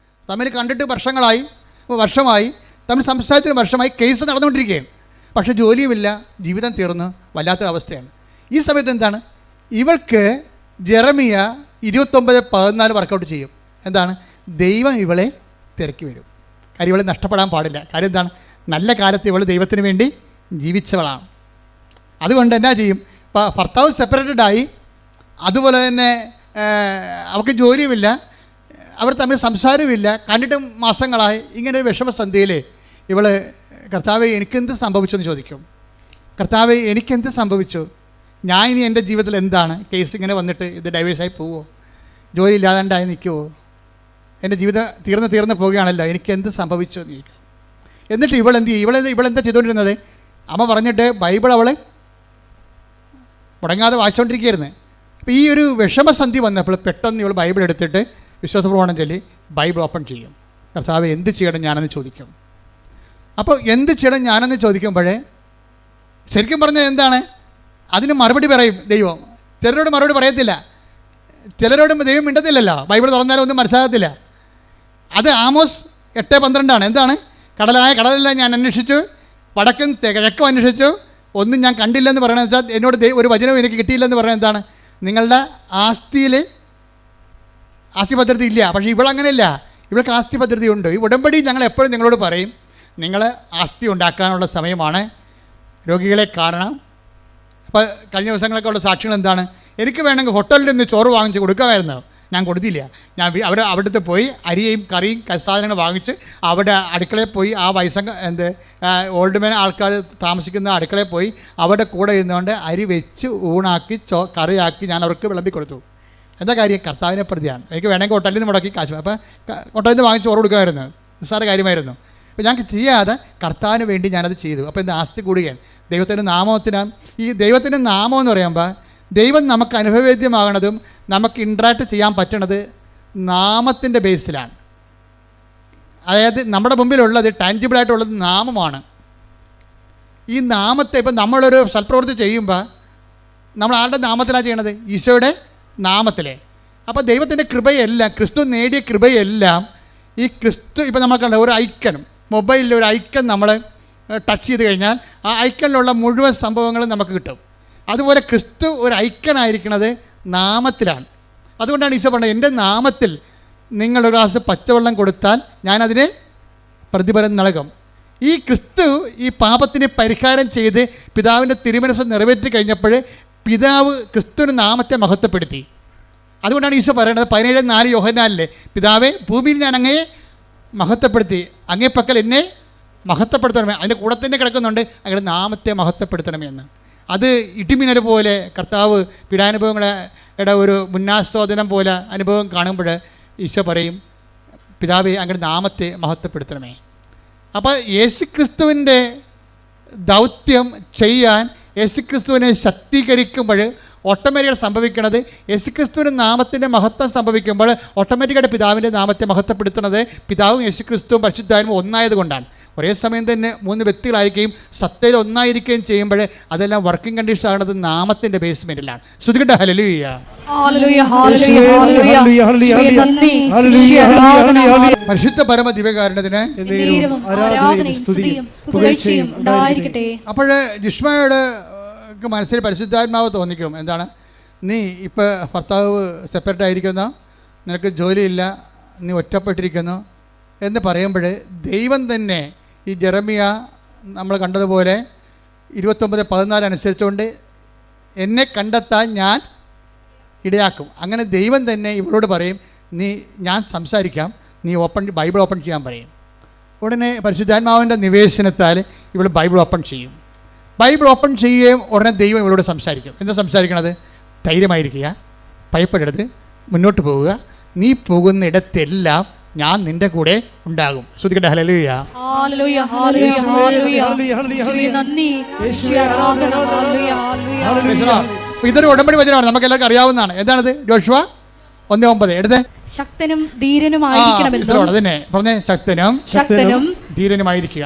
തമ്മിൽ കണ്ടിട്ട് വർഷമായി തമ്മിൽ സംസാരിച്ചൊരു വർഷമായി, കേസ് നടന്നുകൊണ്ടിരിക്കുകയാണ്. പക്ഷേ ജോലിയുമില്ല, ജീവിതം തീർന്ന് വല്ലാത്തൊരു അവസ്ഥയാണ്. ഈ സമയത്ത് എന്താണ്? ഇവൾക്ക് ജെറമിയ 29:14 വർക്കൗട്ട് ചെയ്യും. എന്താണ്? ദൈവം ഇവളെ തിരക്കി വരും. കാര്യം ഇവളെ നഷ്ടപ്പെടാൻ പാടില്ല. കാര്യം എന്താണ്? നല്ല കാലത്ത് ഇവൾ ദൈവത്തിന് വേണ്ടി ജീവിച്ചവളാണ്. അതുകൊണ്ട് എന്നാ ചെയ്യും? ഇപ്പോൾ ഭർത്താവ് സെപ്പറേറ്റഡായി, അതുപോലെ തന്നെ അവർക്ക് ജോലിയുമില്ല, അവർ തമ്മിൽ സംസാരമില്ല, കണ്ടിട്ട് മാസങ്ങളായി. ഇങ്ങനെ ഒരു വിഷമസന്ധിയിൽ ഇവൾ കർത്താവേ എനിക്കെന്ത് സംഭവിച്ചെന്ന് ചോദിക്കും. കർത്താവേ എനിക്കെന്ത് സംഭവിച്ചു? ഞാൻ ഇനി എൻ്റെ ജീവിതത്തിൽ എന്താണ്? കേസ് ഇങ്ങനെ വന്നിട്ട് ഇത് ഡൈവേഴ്സായി പോവുമോ? ജോലി ഇല്ലാതാണ്ടായി നിൽക്കുമോ? എൻ്റെ ജീവിതം തീർന്ന് പോവുകയാണല്ലോ, എനിക്ക് എന്ത് സംഭവിച്ചു എന്ന് ചോദിക്കും. എന്നിട്ട് ഇവളെന്ത് ചെയ്യും? ഇവളെന്താ ചെയ്തുകൊണ്ടിരുന്നത്? അമ്മ പറഞ്ഞിട്ട് ബൈബിൾ അവൾ മുടങ്ങാതെ വായിച്ചുകൊണ്ടിരിക്കുകയായിരുന്നു. അപ്പോൾ ഈ ഒരു വിഷമസന്ധി വന്നപ്പോൾ പെട്ടെന്ന് ഇവൾ ബൈബിൾ എടുത്തിട്ട് വിശ്വാസപ്രമാണം ചൊല്ലി ബൈബിൾ ഓപ്പൺ ചെയ്യും. കർത്താവ് എന്ത് ചെയ്യണം ഞാനെന്ന് ചോദിക്കും. അപ്പോൾ എന്ത് ചെയ്യണം ഞാനെന്ന് ചോദിക്കുമ്പോഴേ ശരിക്കും പറഞ്ഞാൽ എന്താണ് അതിന് മറുപടി പറയും ദൈവം. ചിലരോട് മറുപടി പറയത്തില്ല, ചിലരോട് ദൈവം മിണ്ടത്തില്ലല്ലോ, ബൈബിൾ തുറന്നാലും ഒന്നും മനസ്സിലാകത്തില്ല. അത് ആമോസ് 8:12 എന്താണ്? കടലെല്ലാം ഞാൻ അന്വേഷിച്ചു, വടക്കും കിഴക്കും അന്വേഷിച്ചു, ഒന്നും ഞാൻ കണ്ടില്ലെന്ന് പറയണത് വെച്ചാൽ എന്നോട് ഒരു വചനവും എനിക്ക് കിട്ടിയില്ലെന്ന് പറയുന്നത് എന്താണ്? നിങ്ങളുടെ ആസ്തി ഭദ്രത ഇല്ല. പക്ഷേ ഇവളങ്ങനെയല്ല, ഇവൾക്ക് ആസ്തി ഭദ്രതയുണ്ട്. ഈ ഉടമ്പടി ഞങ്ങൾ എപ്പോഴും നിങ്ങളോട് പറയും, നിങ്ങൾ ആസ്തി ഉണ്ടാക്കാനുള്ള സമയമാണ്, രോഗികളെ കാണണം. അപ്പോൾ കഴിഞ്ഞ ദിവസങ്ങളൊക്കെ ഉള്ള സാക്ഷികൾ എന്താണ്? എനിക്ക് വേണമെങ്കിൽ ഹോട്ടലിൽ നിന്ന് ചോറ് വാങ്ങിച്ച് കൊടുക്കാമായിരുന്നു, ഞാൻ കൊടുത്തില്ല. ഞാൻ അവിടുത്തെ പോയി അരിയും കറിയും സാധനങ്ങൾ വാങ്ങിച്ച് അവിടെ അടുക്കളയിൽ പോയി ആ ഓൾഡ് മാൻ ആൾക്കാർ താമസിക്കുന്ന അടുക്കളയിൽ പോയി അവിടെ കൂടെ ഇരുന്നുകൊണ്ട് അരി വെച്ച് ഊണാക്കി കറിയാക്കി ഞാൻ അവർക്ക് വിളമ്പി കൊടുത്തു. എന്താ കാര്യം? കർത്താവിനെ പ്രതിയാണ്. എനിക്ക് വേണമെങ്കിൽ ഹോട്ടലിൽ നിന്ന് മുടക്കി കാശ്, അപ്പോൾ ഹോട്ടലിൽ നിന്ന് വാങ്ങിച്ച് ചോറ് കൊടുക്കുമായിരുന്നു, നിസ്സാര കാര്യമായിരുന്നു. അപ്പോൾ ഞങ്ങൾക്ക് ചെയ്യാതെ കർത്താവിന് വേണ്ടി ഞാനത് ചെയ്തു. അപ്പോൾ എന്താ ആസ്തി കൂടുകയാണ്. ദൈവത്തിൻ്റെ നാമത്തിനാണ്. ഈ ദൈവത്തിൻ്റെ നാമം എന്ന് പറയുമ്പോൾ ദൈവം നമുക്ക് അനുഭവവേദ്യമാകണതും നമുക്ക് ഇൻട്രാക്ട് ചെയ്യാൻ പറ്റണത് നാമത്തിൻ്റെ ബേസിലാണ്. അതായത് നമ്മുടെ മുമ്പിലുള്ളത് ടാൻജിബിളായിട്ടുള്ളത് നാമമാണ്. ഈ നാമത്തെ ഇപ്പം നമ്മളൊരു സൽപ്രവൃത്തി ചെയ്യുമ്പോൾ നമ്മൾ ആരുടെ നാമത്തിലാണ് ചെയ്യണത്? ഈശോയുടെ നാമത്തിലെ. അപ്പോൾ ദൈവത്തിൻ്റെ കൃപയെല്ലാം, ക്രിസ്തു നേടിയ കൃപയെല്ലാം ഈ ക്രിസ്തു ഇപ്പം നമ്മൾ കണ്ട ഒരു ഐക്കൺ, മൊബൈലിൽ ഒരു ഐക്കൺ നമ്മൾ ടച്ച് ചെയ്ത് കഴിഞ്ഞാൽ ആ ഐക്കണിലുള്ള മുഴുവൻ സംഭവങ്ങളും നമുക്ക് കിട്ടും. അതുപോലെ ക്രിസ്തു ഒരു ഐക്കണായിരിക്കുന്നത് നാമത്തിലാണ്. അതുകൊണ്ടാണ് ഈശോ പറഞ്ഞത്, എൻ്റെ നാമത്തിൽ നിങ്ങളൊരു ഗ്ലാസ് പച്ചവെള്ളം കൊടുത്താൽ ഞാനതിന് പ്രതിഫലം നൽകും. ഈ ക്രിസ്തു ഈ പാപത്തിന് പരിഹാരം ചെയ്ത് പിതാവിൻ്റെ തിരുമനസ്സ് നിറവേറ്റി കഴിഞ്ഞപ്പോൾ പിതാവ് ക്രിസ്തുവിൻ്റെ നാമത്തെ മഹത്വപ്പെടുത്തി. അതുകൊണ്ടാണ് ഈശോ പറയുന്നത് 17:4 യോഹന്നാനിലെ, പിതാവേ ഭൂമിയിൽ ഞാൻ അങ്ങയെ മഹത്വപ്പെടുത്തി, അങ്ങേ പക്കൽ എന്നെ മഹത്വപ്പെടുത്തണമേ. അതിൻ്റെ കൂടെ തന്നെ കിടക്കുന്നുണ്ട് അങ്ങയുടെ നാമത്തെ മഹത്വപ്പെടുത്തണമേ എന്ന്. അത് ഇടിമിന്നൽ പോലെ കർത്താവ് പീഡാനുഭവങ്ങളുടെ ഒരു മുന്നാസ്വാദനം പോലെ അനുഭവം കാണുമ്പോൾ ഈശോ പറയും, പിതാവേ അങ്ങയുടെ നാമത്തെ മഹത്വപ്പെടുത്തണമേ. അപ്പോൾ യേശുക്രിസ്തുവിൻ്റെ ദൗത്യം ചെയ്യാൻ യേശുക്രിസ്തുവിനെ ശക്തീകരിക്കുമ്പോൾ ഓട്ടോമാറ്റിക്കായിട്ട് സംഭവിക്കുന്നത്, യേശുക്രിസ്തുവിൻ്റെ നാമത്തിൻ്റെ മഹത്വം സംഭവിക്കുമ്പോൾ ഓട്ടോമാറ്റിക്കായിട്ട് പിതാവിൻ്റെ നാമത്തെ മഹത്വപ്പെടുത്തുന്നത് പിതാവും യേശുക്രിസ്തുവും പരിശുദ്ധാത്മാവും ഒന്നായതുകൊണ്ടാണ്. ഒരേ സമയം തന്നെ 3 വ്യക്തികളായിരിക്കുകയും സത്തയിൽ ഒന്നായിരിക്കുകയും ചെയ്യുമ്പോൾ അതെല്ലാം വർക്കിംഗ് കണ്ടീഷൻ ആകുന്നത് നാമത്തിൻ്റെ ബേസ്മെൻറ്റിലാണ്. ശ്രുതികട്ടെ ഹല്ലേലൂയ. പരിശുദ്ധ പരമ ദിവ്യകാരുണ്യത്തിന്. അപ്പോൾ ജിഷ്മയോട് മനസ്സിൽ പരിശുദ്ധാത്മാവ് തോന്നിക്കും, എന്താണ്? നീ ഇപ്പോൾ ഭർത്താവ് സെപ്പറേറ്റ് ആയിരിക്കുന്നു, നിനക്ക് ജോലിയില്ല, നീ ഒറ്റപ്പെട്ടിരിക്കുന്നു എന്ന് പറയുമ്പോൾ ദൈവം തന്നെ ഈ ജെറമിയ നമ്മൾ കണ്ടതുപോലെ 29:14 അനുസരിച്ചുകൊണ്ട് എന്നെ കണ്ടെത്താൻ ഞാൻ ഇടയാക്കും. അങ്ങനെ ദൈവം തന്നെ ഇവളോട് പറയും, ഞാൻ സംസാരിക്കാം, നീ ബൈബിൾ ഓപ്പൺ ചെയ്യാൻ പറയും. ഉടനെ പരിശുദ്ധാത്മാവിൻ്റെ നിവേശനത്താൽ ഇവൾ ബൈബിൾ ഓപ്പൺ ചെയ്യും. ബൈബിൾ ഓപ്പൺ ചെയ്യുകയും ഉടനെ ദൈവം ഇവളോട് സംസാരിക്കും. എന്താ സംസാരിക്കണത്? ധൈര്യമായിരിക്കുക, ഭയപ്പെടരുത്, മുന്നോട്ട് പോവുക, നീ പോകുന്ന ഇടത്തെല്ലാം ഞാൻ നിന്റെ കൂടെ ഉണ്ടാകും. ശ്രുതികട്ടെ ഹല്ലേലൂയ. ഇതൊരു ഉടമ്പടി വചനമാണ്, നമുക്ക് എല്ലാവർക്കും അറിയാവുന്നതാണ്. എന്താണത്? യോശുവ 1:9 എടുത്തേ. ശക്തനും ധീരനുമായിരിക്കണമെന്നും അതന്നെ പറഞ്ഞേ, ശക്തനും ധീരനുമായിരിക്കുക.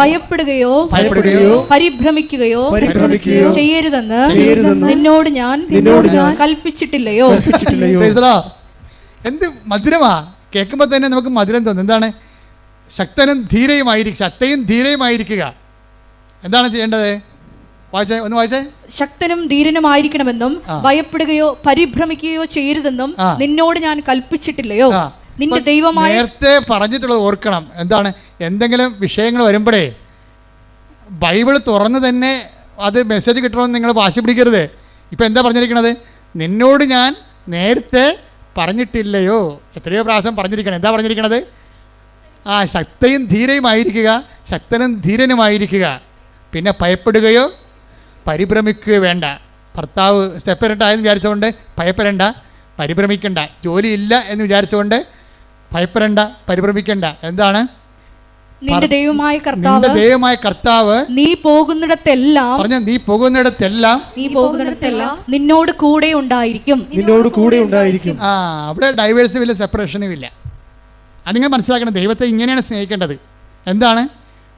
ഭയപ്പെടുകയോ പരിഭ്രമിക്കുകയോ ചെയ്യരുതെന്ന് നിന്നോട് ഞാൻ കൽപ്പിച്ചിട്ടില്ലയോ? എന്ത് മധുരമാ കേൾക്കുമ്പോൾ തന്നെ നമുക്ക് മധുരം തോന്നും. എന്താണ്? ശക്തനും ധീരയുമായിരിക്കുക. എന്താണ് ചെയ്യേണ്ടത്? ഒന്ന് വായിച്ചേ. ശക്തനും ധീരനുമായിരിക്കണമെന്നും ഭയപ്പെടുകയോ പരിഭ്രമിക്കുകയോ ചെയ്യരുതെന്നും നിന്നോട് ഞാൻ കൽപ്പിച്ചിട്ടില്ലയോ? നിന്റെ ദൈവമായ നേരത്തെ പറഞ്ഞിട്ടുള്ളത് ഓർക്കണം. എന്താണ്? എന്തെങ്കിലും വിഷയങ്ങൾ വരുമ്പോഴേ ബൈബിൾ തുറന്ന് തന്നെ അത് മെസ്സേജ് കിട്ടണമെന്ന് നിങ്ങൾ വാശി പിടിക്കരുത്. ഇപ്പം എന്താ പറഞ്ഞിരിക്കണത്? നിന്നോട് ഞാൻ നേരത്തെ പറഞ്ഞിട്ടില്ലയോ? എത്രയോ പ്രാവശ്യം പറഞ്ഞിരിക്കണം. എന്താ പറഞ്ഞിരിക്കണത്? ശക്തയും ധീരനുമായിരിക്കുക. പിന്നെ ഭയപ്പെടുകയോ പരിഭ്രമിക്കുകയോ വേണ്ട. ഭർത്താവ് സെപ്പറേറ്റ് ആയെന്ന് വിചാരിച്ചുകൊണ്ട് ഭയപ്പെടേണ്ട, പരിഭ്രമിക്കണ്ട. ജോലിയില്ല എന്ന് വിചാരിച്ചുകൊണ്ട് ഭയപ്പെടേണ്ട, പരിഭ്രമിക്കണ്ട. എന്താണ്? നിന്റെ ദൈവമായ കർത്താവ് നീ പോകുന്നിടത്തെല്ലാം പറഞ്ഞ നീ പോകുന്നിടത്തെല്ലാം നിന്നോട് കൂടെ ഉണ്ടായിരിക്കും. അവിടെ ഡൈവേഴ്സും ഇല്ല, സെപ്പറേഷനും ഇല്ല. അത് നിങ്ങൾ മനസ്സിലാക്കണം. ദൈവത്തെ ഇങ്ങനെയാണ് സ്നേഹിക്കേണ്ടത്. എന്താണ്?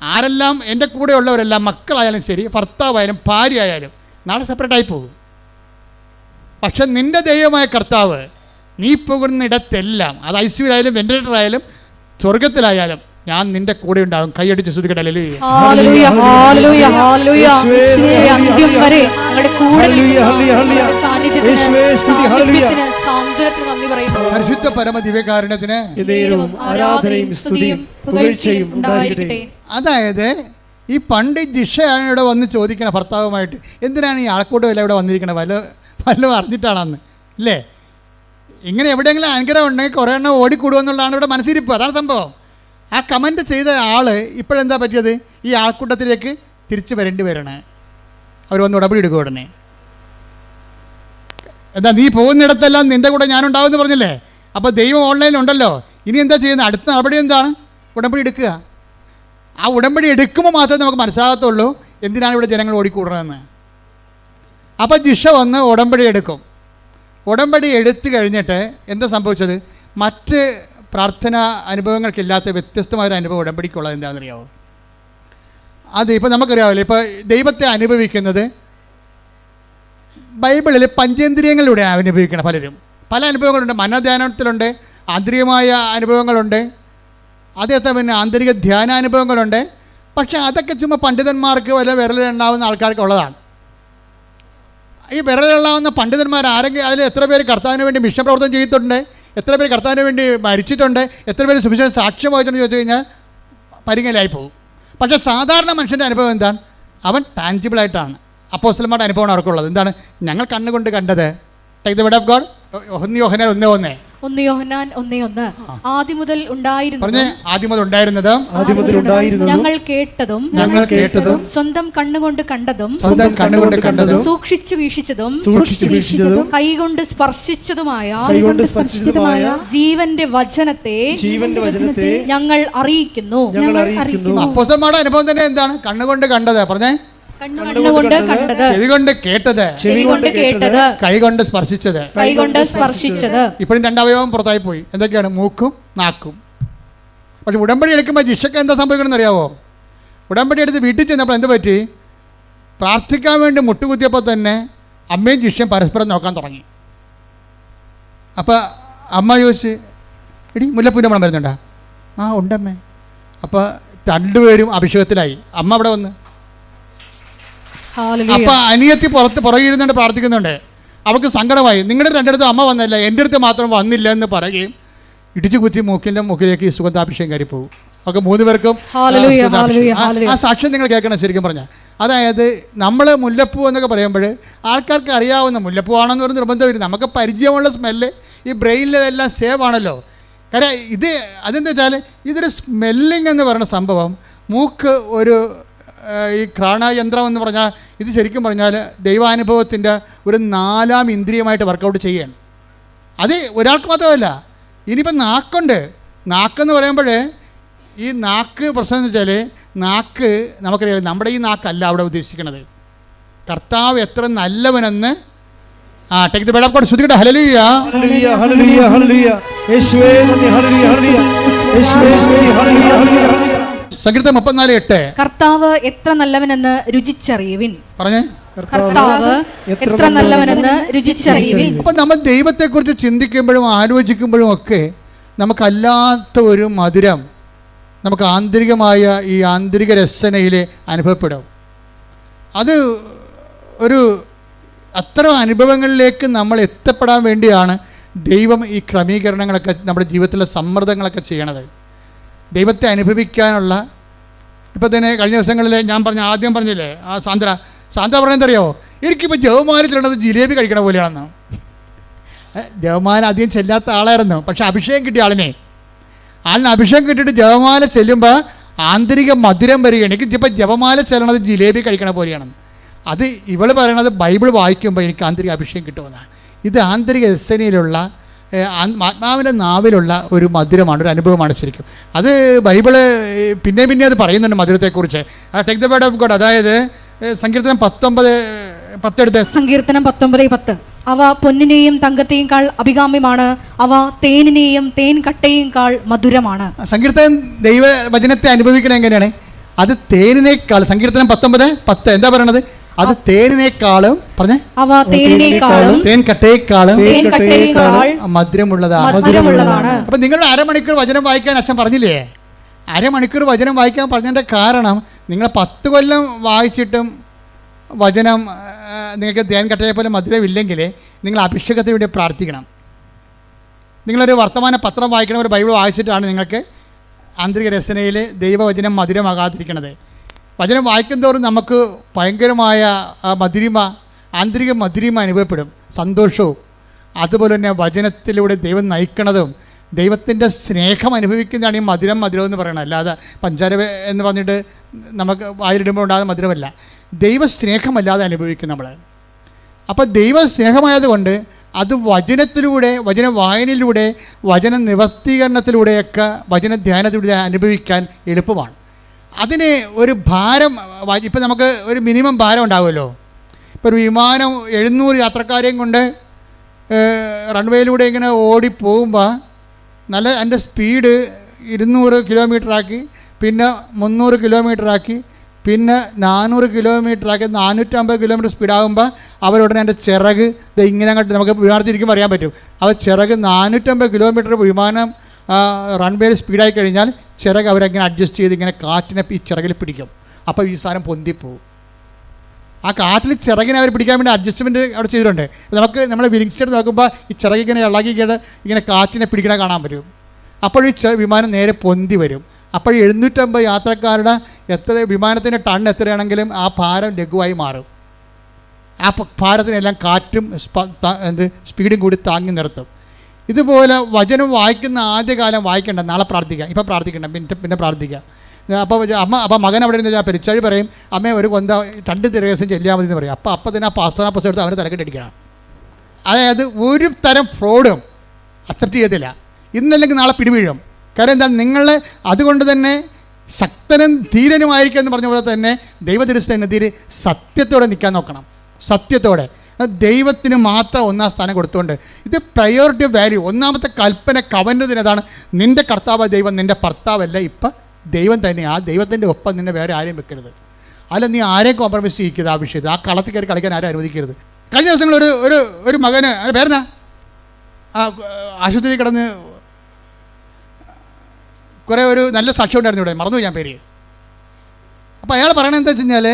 ആരെല്ലാം എൻ്റെ കൂടെ ഉള്ളവരെല്ലാം, മക്കളായാലും ശരി, ഭർത്താവായാലും ഭാര്യ ആയാലും നാളെ സെപ്പറേറ്റായി പോകും. പക്ഷെ നിന്റെ ദൈവമായ കർത്താവ് നീ പോകുന്നിടത്തെല്ലാം, അത് ഐസിയുലായാലും വെന്റിലേറ്ററായാലും സ്വർഗത്തിലായാലും ഞാൻ നിന്റെ കൂടെ ഉണ്ടാകും. കൈയടിച്ച് സ്തുതിക്കട്ടെ. Hallelujah, hallelujah, hallelujah. അന്ത്യം വരെ ഞങ്ങളുടെ കൂടെ പരിശുദ്ധ പരമ ദിവ്യകാരുണ്യത്തിന് ആരാധനയും സ്തുതിയും പുകഴ്ചയും ഉണ്ടായിരിക്കട്ടെ. അതായത് ഈ പണ്ട് ജിഷയാണ് ഇവിടെ വന്ന് ചോദിക്കണം ഭർത്താവുമായിട്ട്, എന്തിനാണ് ഈ ആൾക്കൂട്ടം എല്ലാം ഇവിടെ വന്നിരിക്കണത്, വല്ലതും അറിഞ്ഞിട്ടാണെന്ന് ഇല്ലേ? ഇങ്ങനെ എവിടെയെങ്കിലും അനുഗ്രഹം ഉണ്ടെങ്കിൽ കുറേ എണ്ണം ഓടിക്കൂടുമെന്നുള്ളതാണ് ഇവിടെ മനസ്സിരിപ്പ്. അതാണ് സംഭവം. ആ കമൻറ്റ് ചെയ്ത ആൾ ഇപ്പോഴെന്താ പറ്റിയത്? ഈ ആൾക്കൂട്ടത്തിലേക്ക് തിരിച്ച് വരേണ്ടി വരണേ. അവർ വന്ന് ഉടമ്പടി എടുക്കുക ഉടനെ. എന്താ? നീ പോകുന്നിടത്തെല്ലാം നിൻ്റെ കൂടെ ഞാനുണ്ടാവും എന്ന് പറഞ്ഞില്ലേ? അപ്പോൾ ദൈവം ഓൺലൈനിലുണ്ടല്ലോ. ഇനി എന്താ ചെയ്യുന്നത്? അടുത്ത നടപടി എന്താണ്? ഉടമ്പടി എടുക്കുക. ആ ഉടമ്പടി എടുക്കുമ്പോൾ മാത്രമേ നമുക്ക് മനസ്സിലാകത്തുള്ളൂ എന്തിനാണ് ഇവിടെ ജനങ്ങൾ ഓടിക്കൂടണമെന്ന്. അപ്പോൾ ജിഷ വന്ന് ഉടമ്പടി എടുക്കും. ഉടമ്പടി എടുത്തു കഴിഞ്ഞിട്ട് എന്താ സംഭവിച്ചത്? മറ്റ് പ്രാർത്ഥനാ അനുഭവങ്ങൾക്കില്ലാത്ത വ്യത്യസ്തമായൊരു അനുഭവം ഉടമ്പടിക്കുള്ളത് എന്താണെന്നറിയാമോ? അത് ഇപ്പോൾ നമുക്കറിയാമല്ലോ. ഇപ്പോൾ ദൈവത്തെ അനുഭവിക്കുന്നത് ബൈബിളിൽ പഞ്ചേന്ദ്രിയങ്ങളിലൂടെ അനുഭവിക്കണം. പല അനുഭവങ്ങളുണ്ട്. മനധ്യാനത്തിലുണ്ട്, ആന്തരികമായ അനുഭവങ്ങളുണ്ട്, അതേത്തെ പിന്നെ ആന്തരിക ധ്യാനാനുഭവങ്ങളുണ്ട്. പക്ഷേ അതൊക്കെ ചുമ്മാ പണ്ഡിതന്മാർക്ക് വല്ല വിരലിലുണ്ടാവുന്ന ആൾക്കാർക്ക് ഉള്ളതാണ്. ഈ വിരലിലുണ്ടാവുന്ന പണ്ഡിതന്മാർ ആരെങ്കിലും അതിൽ എത്ര പേര് കർത്താവിന് വേണ്ടി മിഷൻ പ്രവർത്തനം ചെയ്തിട്ടുണ്ട്, എത്ര പേര് കർത്താവിന് വേണ്ടി മരിച്ചിട്ടുണ്ട്, എത്ര പേര് സുവിശേഷം സാക്ഷ്യം വഹിച്ചിട്ടുണ്ടെന്ന് ചോദിച്ചു കഴിഞ്ഞാൽ പരിങ്ങലായി പോകും. പക്ഷേ സാധാരണ മനുഷ്യൻ്റെ അനുഭവം എന്താണ്? അവൻ ടാൻജിബിളായിട്ടാണ്. അപ്പോസ്തലന്മാരുടെ അനുഭവമാണ് അവർക്കുള്ളത്. എന്താണ്? ഞങ്ങൾ കണ്ണുകൊണ്ട് കണ്ടത്. Take the word of God. 1 യോഹന്നാൻ 1:1. 1 യോഹന്നാൻ 1:1. ആദ്യം മുതൽ ഉണ്ടായിരുന്നത്, ഞങ്ങൾ കേട്ടതും സ്വന്തം കണ്ണുകൊണ്ട് കണ്ടതും സൂക്ഷിച്ചു വീക്ഷിച്ചതും കൈകൊണ്ട് സ്പർശിച്ചതുമായ ജീവന്റെ വചനത്തെ ഞങ്ങൾ അറിയിക്കുന്നു. അപ്പോസ്തലന്മാരുടെ അനുഭവം തന്നെ എന്താണ്? കണ്ണുകൊണ്ട് കണ്ടത്. പറഞ്ഞേ. കണ്ണുകൊണ്ട് കണ്ടത്, ചെവി കൊണ്ട് കേട്ടത്, കൈകൊണ്ട് സ്പർശിച്ചത്. ഇപ്പോഴും 2 അവയവം പുറത്തായി പോയി. എന്തൊക്കെയാണ്? മൂക്കും നാക്കും. പക്ഷെ ഉടമ്പടി എടുക്കുമ്പോൾ ജിഷക്ക് എന്താ സംഭവിക്കണമെന്ന് അറിയാവോ? ഉടമ്പടി എടുത്ത് വീട്ടിൽ ചെന്നപ്പോൾ എന്ത് പറ്റി? പ്രാർത്ഥിക്കാൻ വേണ്ടി മുട്ടുകുത്തിയപ്പോൾ തന്നെ അമ്മയും ജിഷയും പരസ്പരം നോക്കാൻ തുടങ്ങി. അപ്പോൾ അമ്മ ചോദിച്ച്, എടി മുല്ലപ്പൂവിൻ്റെ മണം വരുന്നുണ്ടോ? ആ ഉണ്ടമ്മേ. അപ്പോൾ 2 പേരും അഭിഷേകത്തിലായി. അമ്മ അവിടെ വന്ന്. അപ്പോൾ അനിയത്തി പുറകിരുന്നുണ്ട് പ്രാർത്ഥിക്കുന്നുണ്ട്. അവൾക്ക് സങ്കടമായി. നിങ്ങളുടെ 2 അടുത്തും അമ്മ വന്നല്ല, എൻ്റെ അടുത്ത് മാത്രം വന്നില്ല എന്ന് പറയുകയും ഇടിച്ചു കുത്തി മൂക്കിലേക്ക് ഈ സുഗന്ധാഭിഷേകം കയറി പോകും. ഒക്കെ 3 പേർക്കും ആ സാക്ഷ്യം നിങ്ങൾ കേൾക്കണം. ശരിക്കും പറഞ്ഞാൽ അതായത് നമ്മൾ മുല്ലപ്പൂ എന്നൊക്കെ പറയുമ്പോൾ ആൾക്കാർക്ക് അറിയാവുന്ന മുല്ലപ്പൂ ആണെന്ന് പറഞ്ഞ് നിർബന്ധമില്ല. നമുക്ക് പരിചയമുള്ള സ്മെല്ല് ഈ ബ്രെയിനിലെല്ലാം സേവ് ആണല്ലോ. കാര്യം അതെന്താ വെച്ചാൽ ഇതൊരു സ്മെല്ലിംഗ് എന്ന് പറയുന്ന സംഭവം. മൂക്ക് ഒരു ഈ ഘ്രാണയന്ത്രം എന്ന് പറഞ്ഞാൽ ഇത് ശരിക്കും പറഞ്ഞാൽ ദൈവാനുഭവത്തിൻ്റെ ഒരു 4ാം ഇന്ദ്രിയമായിട്ട് വർക്കൗട്ട് ചെയ്യുകയാണ്. അത് ഒരാൾക്ക് മാത്രമല്ല. ഇനിയിപ്പം നാക്കെന്ന് പറയുമ്പോൾ ഈ നാക്ക് പ്രശ്നം എന്ന് വെച്ചാൽ നാക്ക് നമുക്കറിയാം, നമ്മുടെ ഈ നാക്കല്ല അവിടെ ഉദ്ദേശിക്കുന്നത്. കർത്താവ് എത്ര നല്ലവനെന്ന് take the word of God. ശ്രുതികട്ടെ. Hallelujah, hallelujah, hallelujah, hallelujah. യേശുവേ നന്ദി. Hallelujah, hallelujah. യേശുവേ സ്തുതി. Hallelujah, hallelujah. സങ്കീർത്തനം 34:8. കർത്താവ് എത്ര നല്ലവനെന്ന് രുചിച്ചറിയുവിൻ. പറഞ്ഞേ. കർത്താവ് എത്ര നല്ലവനെന്ന് രുചിച്ചറിയുവിൻ. അപ്പം നമ്മൾ ദൈവത്തെക്കുറിച്ച് ചിന്തിക്കുമ്പോഴും ആലോചിക്കുമ്പോഴും ഒക്കെ നമുക്കല്ലാത്ത ഒരു മധുരം നമുക്ക് ആന്തരികമായ ഈ ആന്തരിക രസനയിൽ അനുഭവപ്പെടും. അത് ഒരു അത്തരം അനുഭവങ്ങളിലേക്ക് നമ്മൾ എത്തപ്പെടാൻ വേണ്ടിയാണ് ദൈവം ഈ ക്രമീകരണങ്ങളൊക്കെ നമ്മുടെ ജീവിതത്തിലെ സമ്മർദ്ദങ്ങളൊക്കെ ചെയ്യണത്. ദൈവത്തെ അനുഭവിക്കാനുള്ള ഇപ്പം തന്നെ കഴിഞ്ഞ ദിവസങ്ങളിൽ ഞാൻ ആദ്യം പറഞ്ഞില്ലേ, ആ സാന്ദ്ര പറഞ്ഞെന്തറിയോ? എനിക്കിപ്പോൾ ജവമാലത്തിലുള്ളത് ജിലേബി കഴിക്കണ പോലെയാണെന്ന്. ജവമാല അധികം ചെല്ലാത്ത ആളായിരുന്നു, പക്ഷെ അഭിഷേകം കിട്ടിയ ആളിനെ അഭിഷേകം കിട്ടിയിട്ട് ജവമാല ചെല്ലുമ്പോൾ ആന്തരിക മധുരം വരികയാണ്. എനിക്കിപ്പോൾ ജവമാല ചെല്ലണത് ജിലേബി കഴിക്കണ പോലെയാണെന്ന്. അത് ഇവൾ പറയണത് ബൈബിൾ വായിക്കുമ്പോൾ എനിക്ക് ആന്തരിക അഭിഷേകം കിട്ടുമെന്നാണ്. ഇത് ആന്തരിക രസനയിലുള്ള ആത്മാവിൻ്റെ നാവിലുള്ള ഒരു മധുരമാണ്, ഒരു അനുഭവമാണ് ശരിക്കും. അത് ബൈബിള് പിന്നെ അത് പറയുന്നുണ്ട് മധുരത്തെക്കുറിച്ച്. Take the word of God, അതായത് സങ്കീർത്തനം 19:10 എടുത്ത്. സങ്കീർത്തനം 19:10. അവ പൊന്നിനെയും തങ്കത്തെയും കാൾ അഭികാമ്യമാണ്, അവ തേനിനെയും തേൻ കട്ടയും കാൾ മധുരമാണ്. സങ്കീർത്തനം ദൈവവചനത്തെ അനുഭവിക്കണം എങ്ങനെയാണ്? അത് തേനിനേക്കാൾ, സങ്കീർത്തനം 19:10 എന്താ പറയണത്? അത് തേനിനേക്കാളും പറഞ്ഞേ, അവ തേനിനേക്കാളും തേൻ കട്ടയേക്കാളും മധുരമുള്ളതാണ്. അപ്പൊ നിങ്ങൾ അരമണിക്കൂർ വചനം വായിക്കാൻ അച്ഛൻ പറഞ്ഞില്ലേ? അരമണിക്കൂർ വചനം വായിക്കാൻ പറഞ്ഞതിൻ്റെ കാരണം നിങ്ങൾ 10 കൊല്ലം വായിച്ചിട്ടും വചനം നിങ്ങൾക്ക് തേൻ കട്ടയെ പോലെ മധുരമില്ലെങ്കിൽ നിങ്ങൾ അഭിഷേകത്തിന് വേണ്ടി പ്രാർത്ഥിക്കണം. നിങ്ങളൊരു വർത്തമാന പത്രം വായിക്കണം, ഒരു ബൈബിൾ വായിച്ചിട്ടാണ് നിങ്ങൾക്ക് ആന്തരിക രസനയിൽ ദൈവവചനം മധുരമാകാതിരിക്കണത്. വചനം വായിക്കുന്തോറും നമുക്ക് ഭയങ്കരമായ മധുരിമ, ആന്തരിക മധുരിമ അനുഭവപ്പെടും, സന്തോഷവും. അതുപോലെ തന്നെ വചനത്തിലൂടെ ദൈവം നയിക്കണതും ദൈവത്തിൻ്റെ സ്നേഹം അനുഭവിക്കുന്നതാണ് ഈ മധുരം എന്ന് പറയണത്. അല്ലാതെ പഞ്ചാര എന്ന് പറഞ്ഞിട്ട് നമുക്ക് വായിലിടുമ്പോൾ ഉണ്ടാകുന്ന മധുരമല്ല, ദൈവസ്നേഹമല്ലാതെ അനുഭവിക്കും നമ്മൾ. അപ്പോൾ ദൈവസ്നേഹമായതുകൊണ്ട് അത് വചനത്തിലൂടെ, വചന വായനയിലൂടെ, വചന നിവർത്തീകരണത്തിലൂടെയൊക്കെ, വചന ധ്യാനത്തിലൂടെ അനുഭവിക്കാൻ എളുപ്പമാണ്. അതിന് ഒരു ഭാരം, ഇപ്പം നമുക്ക് ഒരു മിനിമം ഭാരം ഉണ്ടാവുമല്ലോ. ഇപ്പോൾ ഒരു വിമാനം 700 യാത്രക്കാരെയും കൊണ്ട് റൺവേയിലൂടെ ഇങ്ങനെ ഓടിപ്പോകുമ്പോൾ നല്ല അതിൻ്റെ സ്പീഡ് 200 കിലോമീറ്ററാക്കി, പിന്നെ 300 കിലോമീറ്ററാക്കി, പിന്നെ 400 കിലോമീറ്ററാക്കി, 450 കിലോമീറ്റർ സ്പീഡാകുമ്പോൾ അവരുടനെ എൻ്റെ ചിറക് ഇങ്ങനെ അങ്ങോട്ട് നമുക്ക് വിമാനത്തിരിക്കുമ്പോൾ അറിയാൻ പറ്റും. അവർ ചിറക് 450 കിലോമീറ്റർ വിമാനം റൺവേയിൽ സ്പീഡായി കഴിഞ്ഞാൽ ചിറക് അവരങ്ങനെ അഡ്ജസ്റ്റ് ചെയ്ത് ഇങ്ങനെ കാറ്റിനെ ഈ ചിറകിൽ പിടിക്കും. അപ്പോൾ ഈ സാധനം പൊന്തിപ്പോവും. ആ കാറ്റിൽ ചിറകിനെ അവർ പിടിക്കാൻ വേണ്ടി അഡ്ജസ്റ്റ്മെൻറ്റ് അവിടെ ചെയ്തിട്ടുണ്ട്. നമുക്ക് നമ്മൾ വിങ് സ്റ്റേറ്റ് നോക്കുമ്പോൾ ഈ ചിറക് ഇങ്ങനെ ഇളകിയിട്ട് ഇങ്ങനെ കാറ്റിനെ പിടിക്കണ കാണാൻ പറ്റും. അപ്പോൾ ഈ വിമാനം നേരെ പൊന്തി വരും. അപ്പോൾ 750 യാത്രക്കാരുടെ വിമാനത്തിൻ്റെ ടൺ എത്രയാണെങ്കിലും ആ ഭാരം ലഘുവായി മാറും. ആ ഭാരത്തിനെല്ലാം കാറ്റും സ്പീഡും കൂടി താങ്ങി നിർത്തും. ഇതുപോലെ വചനം വായിക്കുന്ന ആദ്യകാലം വായിക്കേണ്ട, നാളെ പ്രാർത്ഥിക്കാം, ഇപ്പം പ്രാർത്ഥിക്കണ്ട, പിന്നെ പ്രാർത്ഥിക്കാം. അപ്പോൾ മകൻ അവിടെ ഇരുന്ന് പെരിച്ചാഴി പറയും, അമ്മേ ഒരു കൊന്ത 2 ദിവസം ചെല്ലിയാൽ മതി എന്ന് പറയും. അപ്പോൾ തന്നെ ആ പ്രാർത്ഥനാ പുസ്തകം എടുത്ത് അവന് തലക്കെട്ടടിക്കണം. അതായത് ഒരു തരം ഫ്രോഡും അക്സെപ്റ്റ് ചെയ്യത്തില്ല. ഇന്നല്ലെങ്കിൽ നാളെ പിടിവീഴും. കാരണം എന്താ, നിങ്ങൾ അതുകൊണ്ട് തന്നെ ശക്തനും ധീരനുമായിരിക്കും എന്ന് പറഞ്ഞ പോലെ തന്നെ ദൈവദൃശ്യത്തിൽ സത്യത്തോടെ നിൽക്കാൻ നോക്കണം. സത്യത്തോടെ ദൈവത്തിന് മാത്രം 1-ാം സ്ഥാനം കൊടുത്തുകൊണ്ട്, ഇത് പ്രയോറിറ്റി വാല്യൂ. ഒന്നാമത്തെ കൽപ്പന കവന്നതിനതാണ്, നിൻ്റെ കർത്താവ് ദൈവം, നിൻ്റെ ഭർത്താവല്ല, ഇപ്പം ദൈവം തന്നെ. ആ ദൈവത്തിൻ്റെ ഒപ്പം നിന്നെ വേറെ ആരെയും വെക്കരുത്. അല്ല, നീ ആരെയും കോംപ്രമൈസ് ചെയ്യിക്കരുത്. ആ വിഷയത്തിൽ ആ കളത്തിൽ കയറി കളിക്കാൻ ആരും അനുവദിക്കരുത്. കഴിഞ്ഞ ദിവസങ്ങൾ ഒരു മകന്, പേരെന്നാ, ആശുപത്രിയിൽ കിടന്ന് കുറേ ഒരു നല്ല സാക്ഷ്യം ഉണ്ടായിരുന്നു ഇവിടെ, മറന്നു ഞാൻ പേര്. അപ്പോൾ അയാൾ പറയണത് എന്താ വെച്ച് കഴിഞ്ഞാൽ,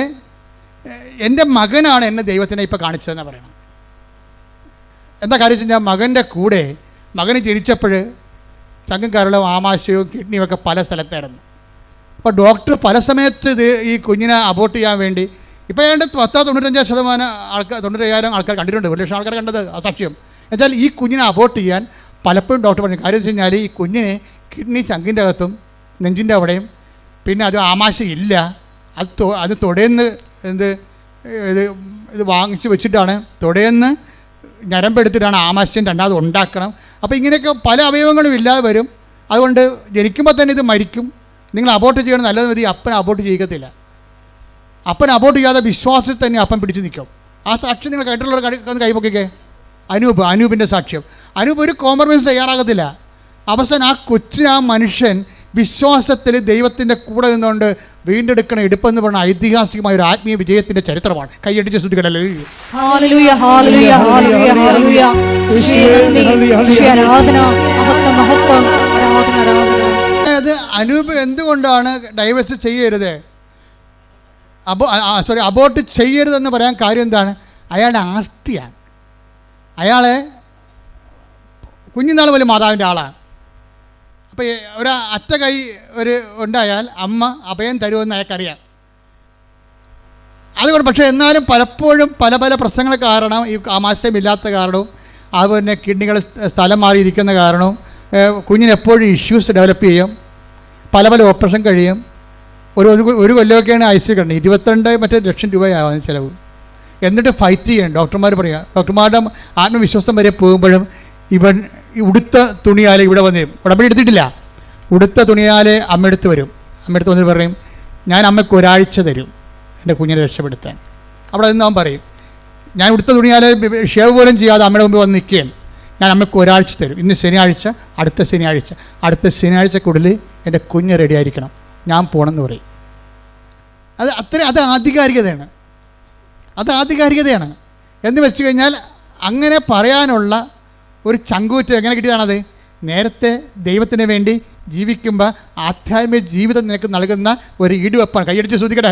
എൻ്റെ മകനാണ് എന്നെ ദൈവത്തിനെ ഇപ്പോൾ കാണിച്ചതെന്നാണ് പറയണം. എന്താ കാര്യം വെച്ച് കഴിഞ്ഞാൽ, മകൻ്റെ കൂടെ മകന് ജനിച്ചപ്പോൾ ചങ്കും കരളും ആമാശയവും കിഡ്നിയും ഒക്കെ പല സ്ഥലത്തായിരുന്നു. അപ്പോൾ ഡോക്ടർ പല സമയത്ത് ഈ കുഞ്ഞിനെ അബോർട്ട് ചെയ്യാൻ വേണ്ടി, ഇപ്പോൾ ഏതാണ്ട് 95% ആൾക്കാർ, 95,000 ആൾക്കാർ കണ്ടിട്ടുണ്ട്, 1,00,000 ആൾക്കാർ കണ്ടത് ആ സാക്ഷ്യം. എന്നുവെച്ചാൽ ഈ കുഞ്ഞിനെ അബോർട്ട് ചെയ്യാൻ പലപ്പോഴും ഡോക്ടർ പറഞ്ഞു. കാര്യം വെച്ച് കഴിഞ്ഞാൽ ഈ കുഞ്ഞിന് കിഡ്നി ചങ്കിൻ്റെ അകത്തും നെഞ്ചിൻ്റെ അവിടെയും, പിന്നെ അത് ആമാശയം ഇല്ല, അത് തൊടേന്ന് ഇത് വാങ്ങിച്ച് വെച്ചിട്ടാണ്, തൊടേന്ന് ഞരമ്പെടുത്തിട്ടാണ് ആമാശയം രണ്ടാമത് ഉണ്ടാക്കണം. അപ്പോൾ ഇങ്ങനെയൊക്കെ പല അവയവങ്ങളും ഇല്ലാതെ വരും. അതുകൊണ്ട് ജനിക്കുമ്പോൾ തന്നെ ഇത് മരിക്കും. നിങ്ങൾ അബോർട്ട് ചെയ്യണം, നല്ലത് മതി. അപ്പൻ അബോർട്ട് ചെയ്യത്തില്ല. അപ്പൻ അബോർട്ട് ചെയ്യാതെ വിശ്വാസത്തിൽ തന്നെ അപ്പൻ പിടിച്ച് നിൽക്കും. ആ സാക്ഷ്യം നിങ്ങൾ കേട്ടുള്ളവർ ഒന്ന് കൈപൊക്കിക്കേ. അനൂപിൻ്റെ സാക്ഷ്യം. അനൂപ് ഒരു കോംപ്രമൈസ് തയ്യാറാകത്തില്ല. അവസാനം ആ കൊച്ചിന്, ആ മനുഷ്യൻ വിശ്വാസത്തിൽ ദൈവത്തിൻ്റെ കൂടെ നിന്നുകൊണ്ട് വീണ്ടെടുക്കണം എടുപ്പെന്ന് പറഞ്ഞ ഐതിഹാസികമായ ഒരു ആത്മീയ വിജയത്തിൻ്റെ ചരിത്രമാണ്. കൈയടിച്ച് സ്തുതിക്കട്ടെ. അതായത് അനൂപ് എന്തുകൊണ്ടാണ് ഡൈവേഴ്സ് ചെയ്യരുത്, അബോർട്ട് ചെയ്യരുതെന്ന് പറയാൻ കാര്യം എന്താണ്? അയാളുടെ ആസ്തിയാണ്. അയാളെ കുഞ്ഞുനാൾ പോലും മാതാവിൻ്റെ ആളാണ്. അപ്പോൾ ഒരു അറ്റ കൈ ഉണ്ടായാൽ അമ്മ അഭയം തരുമെന്ന് അയാൾക്കറിയാം. അതുകൊണ്ട് പക്ഷേ എന്നാലും പലപ്പോഴും പല പ്രശ്നങ്ങൾ കാരണം, ഈ ആമാശയമില്ലാത്ത കാരണവും, അതുപോലെ തന്നെ കിഡ്നികൾ സ്ഥലം മാറിയിരിക്കുന്ന കാരണവും കുഞ്ഞിന് എപ്പോഴും ഇഷ്യൂസ് ഡെവലപ്പ് ചെയ്യും. പല ഓപ്പറേഷൻ കഴിയും. ഒരു കൊല്ലമൊക്കെയാണ് ICU കിടന്നത്. 22 ലക്ഷം രൂപയാവും ചിലവ്. എന്നിട്ട് ഫൈറ്റ് ചെയ്യണം. ഡോക്ടർമാർ പറയുക, ഡോക്ടർമാരുടെ ആത്മവിശ്വാസം വരെ പോകുമ്പോഴും ഇവൻ ഈ ഉടുത്ത തുണിയാലെ ഇവിടെ വന്ന് ഉടമ്പടി എടുത്തിട്ടില്ല, ഉടുത്ത തുണിയാലെ അമ്മയെടുത്ത് വരും. അമ്മയെടുത്ത് വന്നിട്ട് പറയും, ഞാൻ അമ്മയ്ക്ക് ഒരാഴ്ച തരും എൻ്റെ കുഞ്ഞിനെ രക്ഷപ്പെടുത്താൻ. അവിടെ നിന്ന് അവൻ പറയും, ഞാൻ ഉടുത്ത തുണിയാലെ ഷേവ് പോലും ചെയ്യാതെ അമ്മയുടെ മുമ്പ് വന്ന് നിൽക്കുകയും ഞാൻ അമ്മയ്ക്ക് ഒരാഴ്ച തരും. ഇന്ന് ശനിയാഴ്ച, അടുത്ത ശനിയാഴ്ചക്കുള്ളിൽ എൻ്റെ കുഞ്ഞ് റെഡി ആയിരിക്കണം, ഞാൻ പോകണമെന്ന് പറയും. അത് ആധികാരികതയാണ്, എന്ന് വെച്ച് കഴിഞ്ഞാൽ അങ്ങനെ പറയാനുള്ള ഒരു ചങ്കൂറ്റം എങ്ങനെ കിട്ടിയതാണത്? നേരത്തെ ദൈവത്തിന് വേണ്ടി ജീവിക്കുമ്പോൾ ആധ്യാത്മിക ജീവിതം നിനക്ക് നൽകുന്ന ഒരു ഈടുവെപ്പാണ്. കൈയടിച്ച് ശ്രദ്ധിക്കട്ടെ.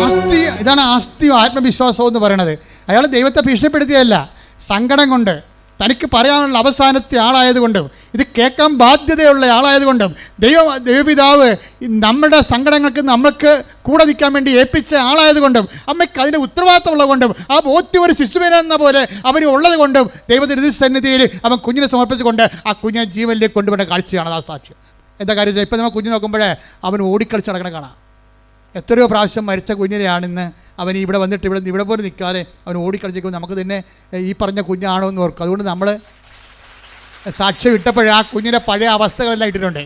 ആസ്തി, ഇതാണ് ആസ്തിയും ആത്മവിശ്വാസവും എന്ന് പറയുന്നത്. അയാൾ ദൈവത്തെ ഭീഷണിപ്പെടുത്തിയല്ല, സങ്കടം കൊണ്ട്, തനിക്ക് പറയാനുള്ള അവസാനത്തെ ആളായതുകൊണ്ടും ഇത് കേൾക്കാൻ ബാധ്യതയുള്ള ആളായതുകൊണ്ടും ദൈവപിതാവ് നമ്മുടെ സങ്കടങ്ങൾക്ക് നമ്മൾക്ക് കൂടെ നിൽക്കാൻ വേണ്ടി ഏൽപ്പിച്ച ആളായതുകൊണ്ടും അമ്മയ്ക്ക് അതിൻ്റെ ഉത്തരവാദിത്തമുള്ളത് കൊണ്ടും ആ ബോധ്യം ഒരു ശിശുവിനെന്ന പോലെ അവർ ഉള്ളത് കൊണ്ടും ദൈവത്തിൻ്റെ സന്നിധിയിൽ അവൻ കുഞ്ഞിനെ സമർപ്പിച്ചുകൊണ്ട് ആ കുഞ്ഞിനെ ജീവനിലേക്ക് കൊണ്ടുപോകുന്ന കാഴ്ചയാണ് ആ സാക്ഷ്യം. എന്താ കാര്യം? ഇപ്പം നമ്മൾ കുഞ്ഞ് നോക്കുമ്പോഴേ അവൻ ഓടിക്കളിച്ച് നടക്കണം കാണാം. എത്രയോ പ്രാവശ്യം മരിച്ച കുഞ്ഞിനെയാണിന്ന് അവൻ ഇവിടെ വന്നിട്ട് ഇവിടെ പോലും നിൽക്കാതെ അവൻ ഓടിക്കളിച്ചേക്കും. നമുക്ക് തന്നെ ഈ പറഞ്ഞ കുഞ്ഞാണോ എന്ന് ഓർക്കും. അതുകൊണ്ട് നമ്മൾ സാക്ഷ്യം ഇട്ടപ്പോഴേ ആ കുഞ്ഞിൻ്റെ പഴയ അവസ്ഥകളെല്ലാം ഇട്ടിട്ടുണ്ട്.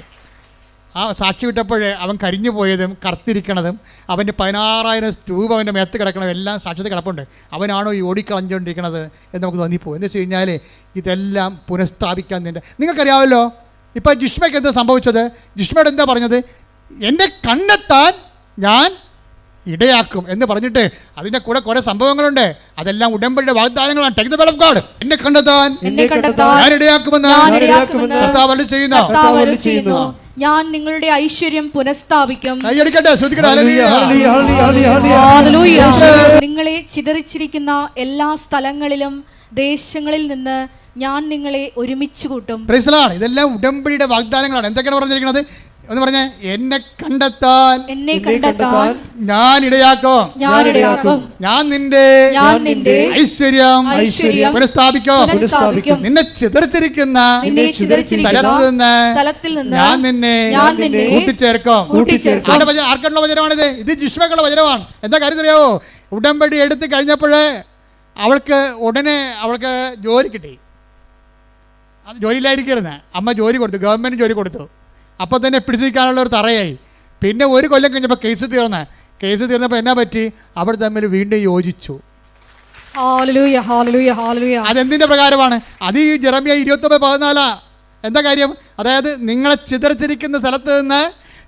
ആ സാക്ഷ്യം ഇട്ടപ്പോഴേ അവൻ കരിഞ്ഞു പോയതും കറുത്തിരിക്കണതും അവൻ്റെ 16,000 രൂപ അവൻ്റെ മേത്ത് കിടക്കണതും എല്ലാം സാക്ഷ്യത്തിൽ കിടപ്പുണ്ട്. അവനാണോ ഈ ഓടിക്കളഞ്ഞുകൊണ്ടിരിക്കണത് എന്ന് നമുക്ക് തോന്നിപ്പോകും. എന്ന് വെച്ച് കഴിഞ്ഞാൽ ഇതെല്ലാം പുനഃസ്ഥാപിക്കാൻ നിങ്ങൾക്കറിയാമല്ലോ. ഇപ്പോൾ ജിഷ്മയ്ക്ക് എന്താ സംഭവിച്ചത്? ജിഷ്മയോട് എന്താ പറഞ്ഞത്? എൻ്റെ കണ്ണെത്താൻ ഞാൻ ഇടയാക്കും എന്ന് പറഞ്ഞിട്ട് അതിൻ്റെ കൂടെ കുറേ സംഭവങ്ങളുണ്ട്. അതെല്ലാം ഉടമ്പടിയുടെ വാഗ്ദാനങ്ങളാണ്. Take the word of God. എന്നെ കണ്ടെത്താൻ ഞാൻ ഇടയാക്കുമെന്ന് കർത്താവ് അരുളിച്ചെയ്യുന്നു. ഞാൻ നിങ്ങളുടെ ഐശ്വര്യം പുനഃസ്ഥാപിക്കും. കൈയടിക്കട്ടെ, ശ്രദ്ധിക്കട്ടെ. നിങ്ങളെ ചിതറിച്ചിരിക്കുന്ന എല്ലാ സ്ഥലങ്ങളിലും ദേശങ്ങളിൽ നിന്ന് ഞാൻ നിങ്ങളെ ഒരുമിച്ച് കൂട്ടും. Praise the Lord. ഇതെല്ലാം ഉടമ്പടിയുടെ വാഗ്ദാനങ്ങളാണ്. എന്തൊക്കെയാണ് പറഞ്ഞിരിക്കുന്നത് എന്ന് പറഞ്ഞ? എന്നെ കണ്ടെത്താൻ ഞാൻ ഇടയാക്കും, ഞാൻ നിന്റെ ഐശ്വര്യം പുനഃസ്ഥാപിക്കും, നിന്നെ ചിതറിച്ചിരിക്കുന്ന സ്ഥലത്തിൽ നിന്ന് ഞാൻ നിന്നെ കൂട്ടിച്ചേർക്കും. ആർക്കുള്ള വചനമാണിത്? ഇത് ജിഷ്മയ്ക്കുള്ള വചനമാണ്. എന്താ കാര്യം അറിയാവോ? ഉടമ്പടി എടുത്ത് കഴിഞ്ഞപ്പോഴേ ഉടനെ അവൾക്ക് ജോലി കിട്ടി. അത് ജോലിയിലായിരിക്കരുന്ന്. അമ്മ ജോലി കൊടുത്തു, ഗവൺമെൻറ് ജോലി കൊടുത്തു. അപ്പോൾ തന്നെ പിടിച്ചിരിക്കാനുള്ള ഒരു തറയായി. പിന്നെ ഒരു കൊല്ലം കഴിഞ്ഞപ്പോൾ കേസ് തീർന്നപ്പോൾ എന്നാ പറ്റി? അവർ തമ്മിൽ വീണ്ടും യോജിച്ചു. അതെന്തിൻ്റെ പ്രകാരമാണ്? അത് ഈ ജെറമ്യ 29:14. എന്താ കാര്യം? അതായത് നിങ്ങളെ ചിതറിച്ചിരിക്കുന്ന സ്ഥലത്ത് നിന്ന്,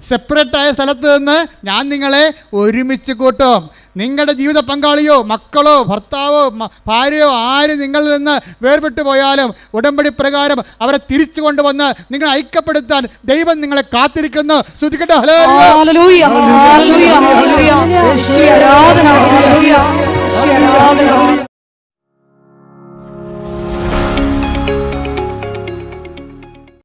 സെപ്പറേറ്റായ സ്ഥലത്ത് നിന്ന് ഞാൻ നിങ്ങളെ ഒരുമിച്ച് കൂട്ടും. നിങ്ങളുടെ ജീവിത പങ്കാളിയോ മക്കളോ ഭർത്താവോ ഭാര്യയോ ആര് നിങ്ങളിൽ നിന്ന് വേർപെട്ടു പോയാലും ഉടമ്പടി പ്രകാരം അവരെ തിരിച്ചു കൊണ്ടുവന്ന് നിങ്ങളെ ഐക്യപ്പെടുത്താൻ ദൈവം നിങ്ങളെ കാത്തിരിക്കുന്നു. ശ്രദ്ധിക്കട്ടെ.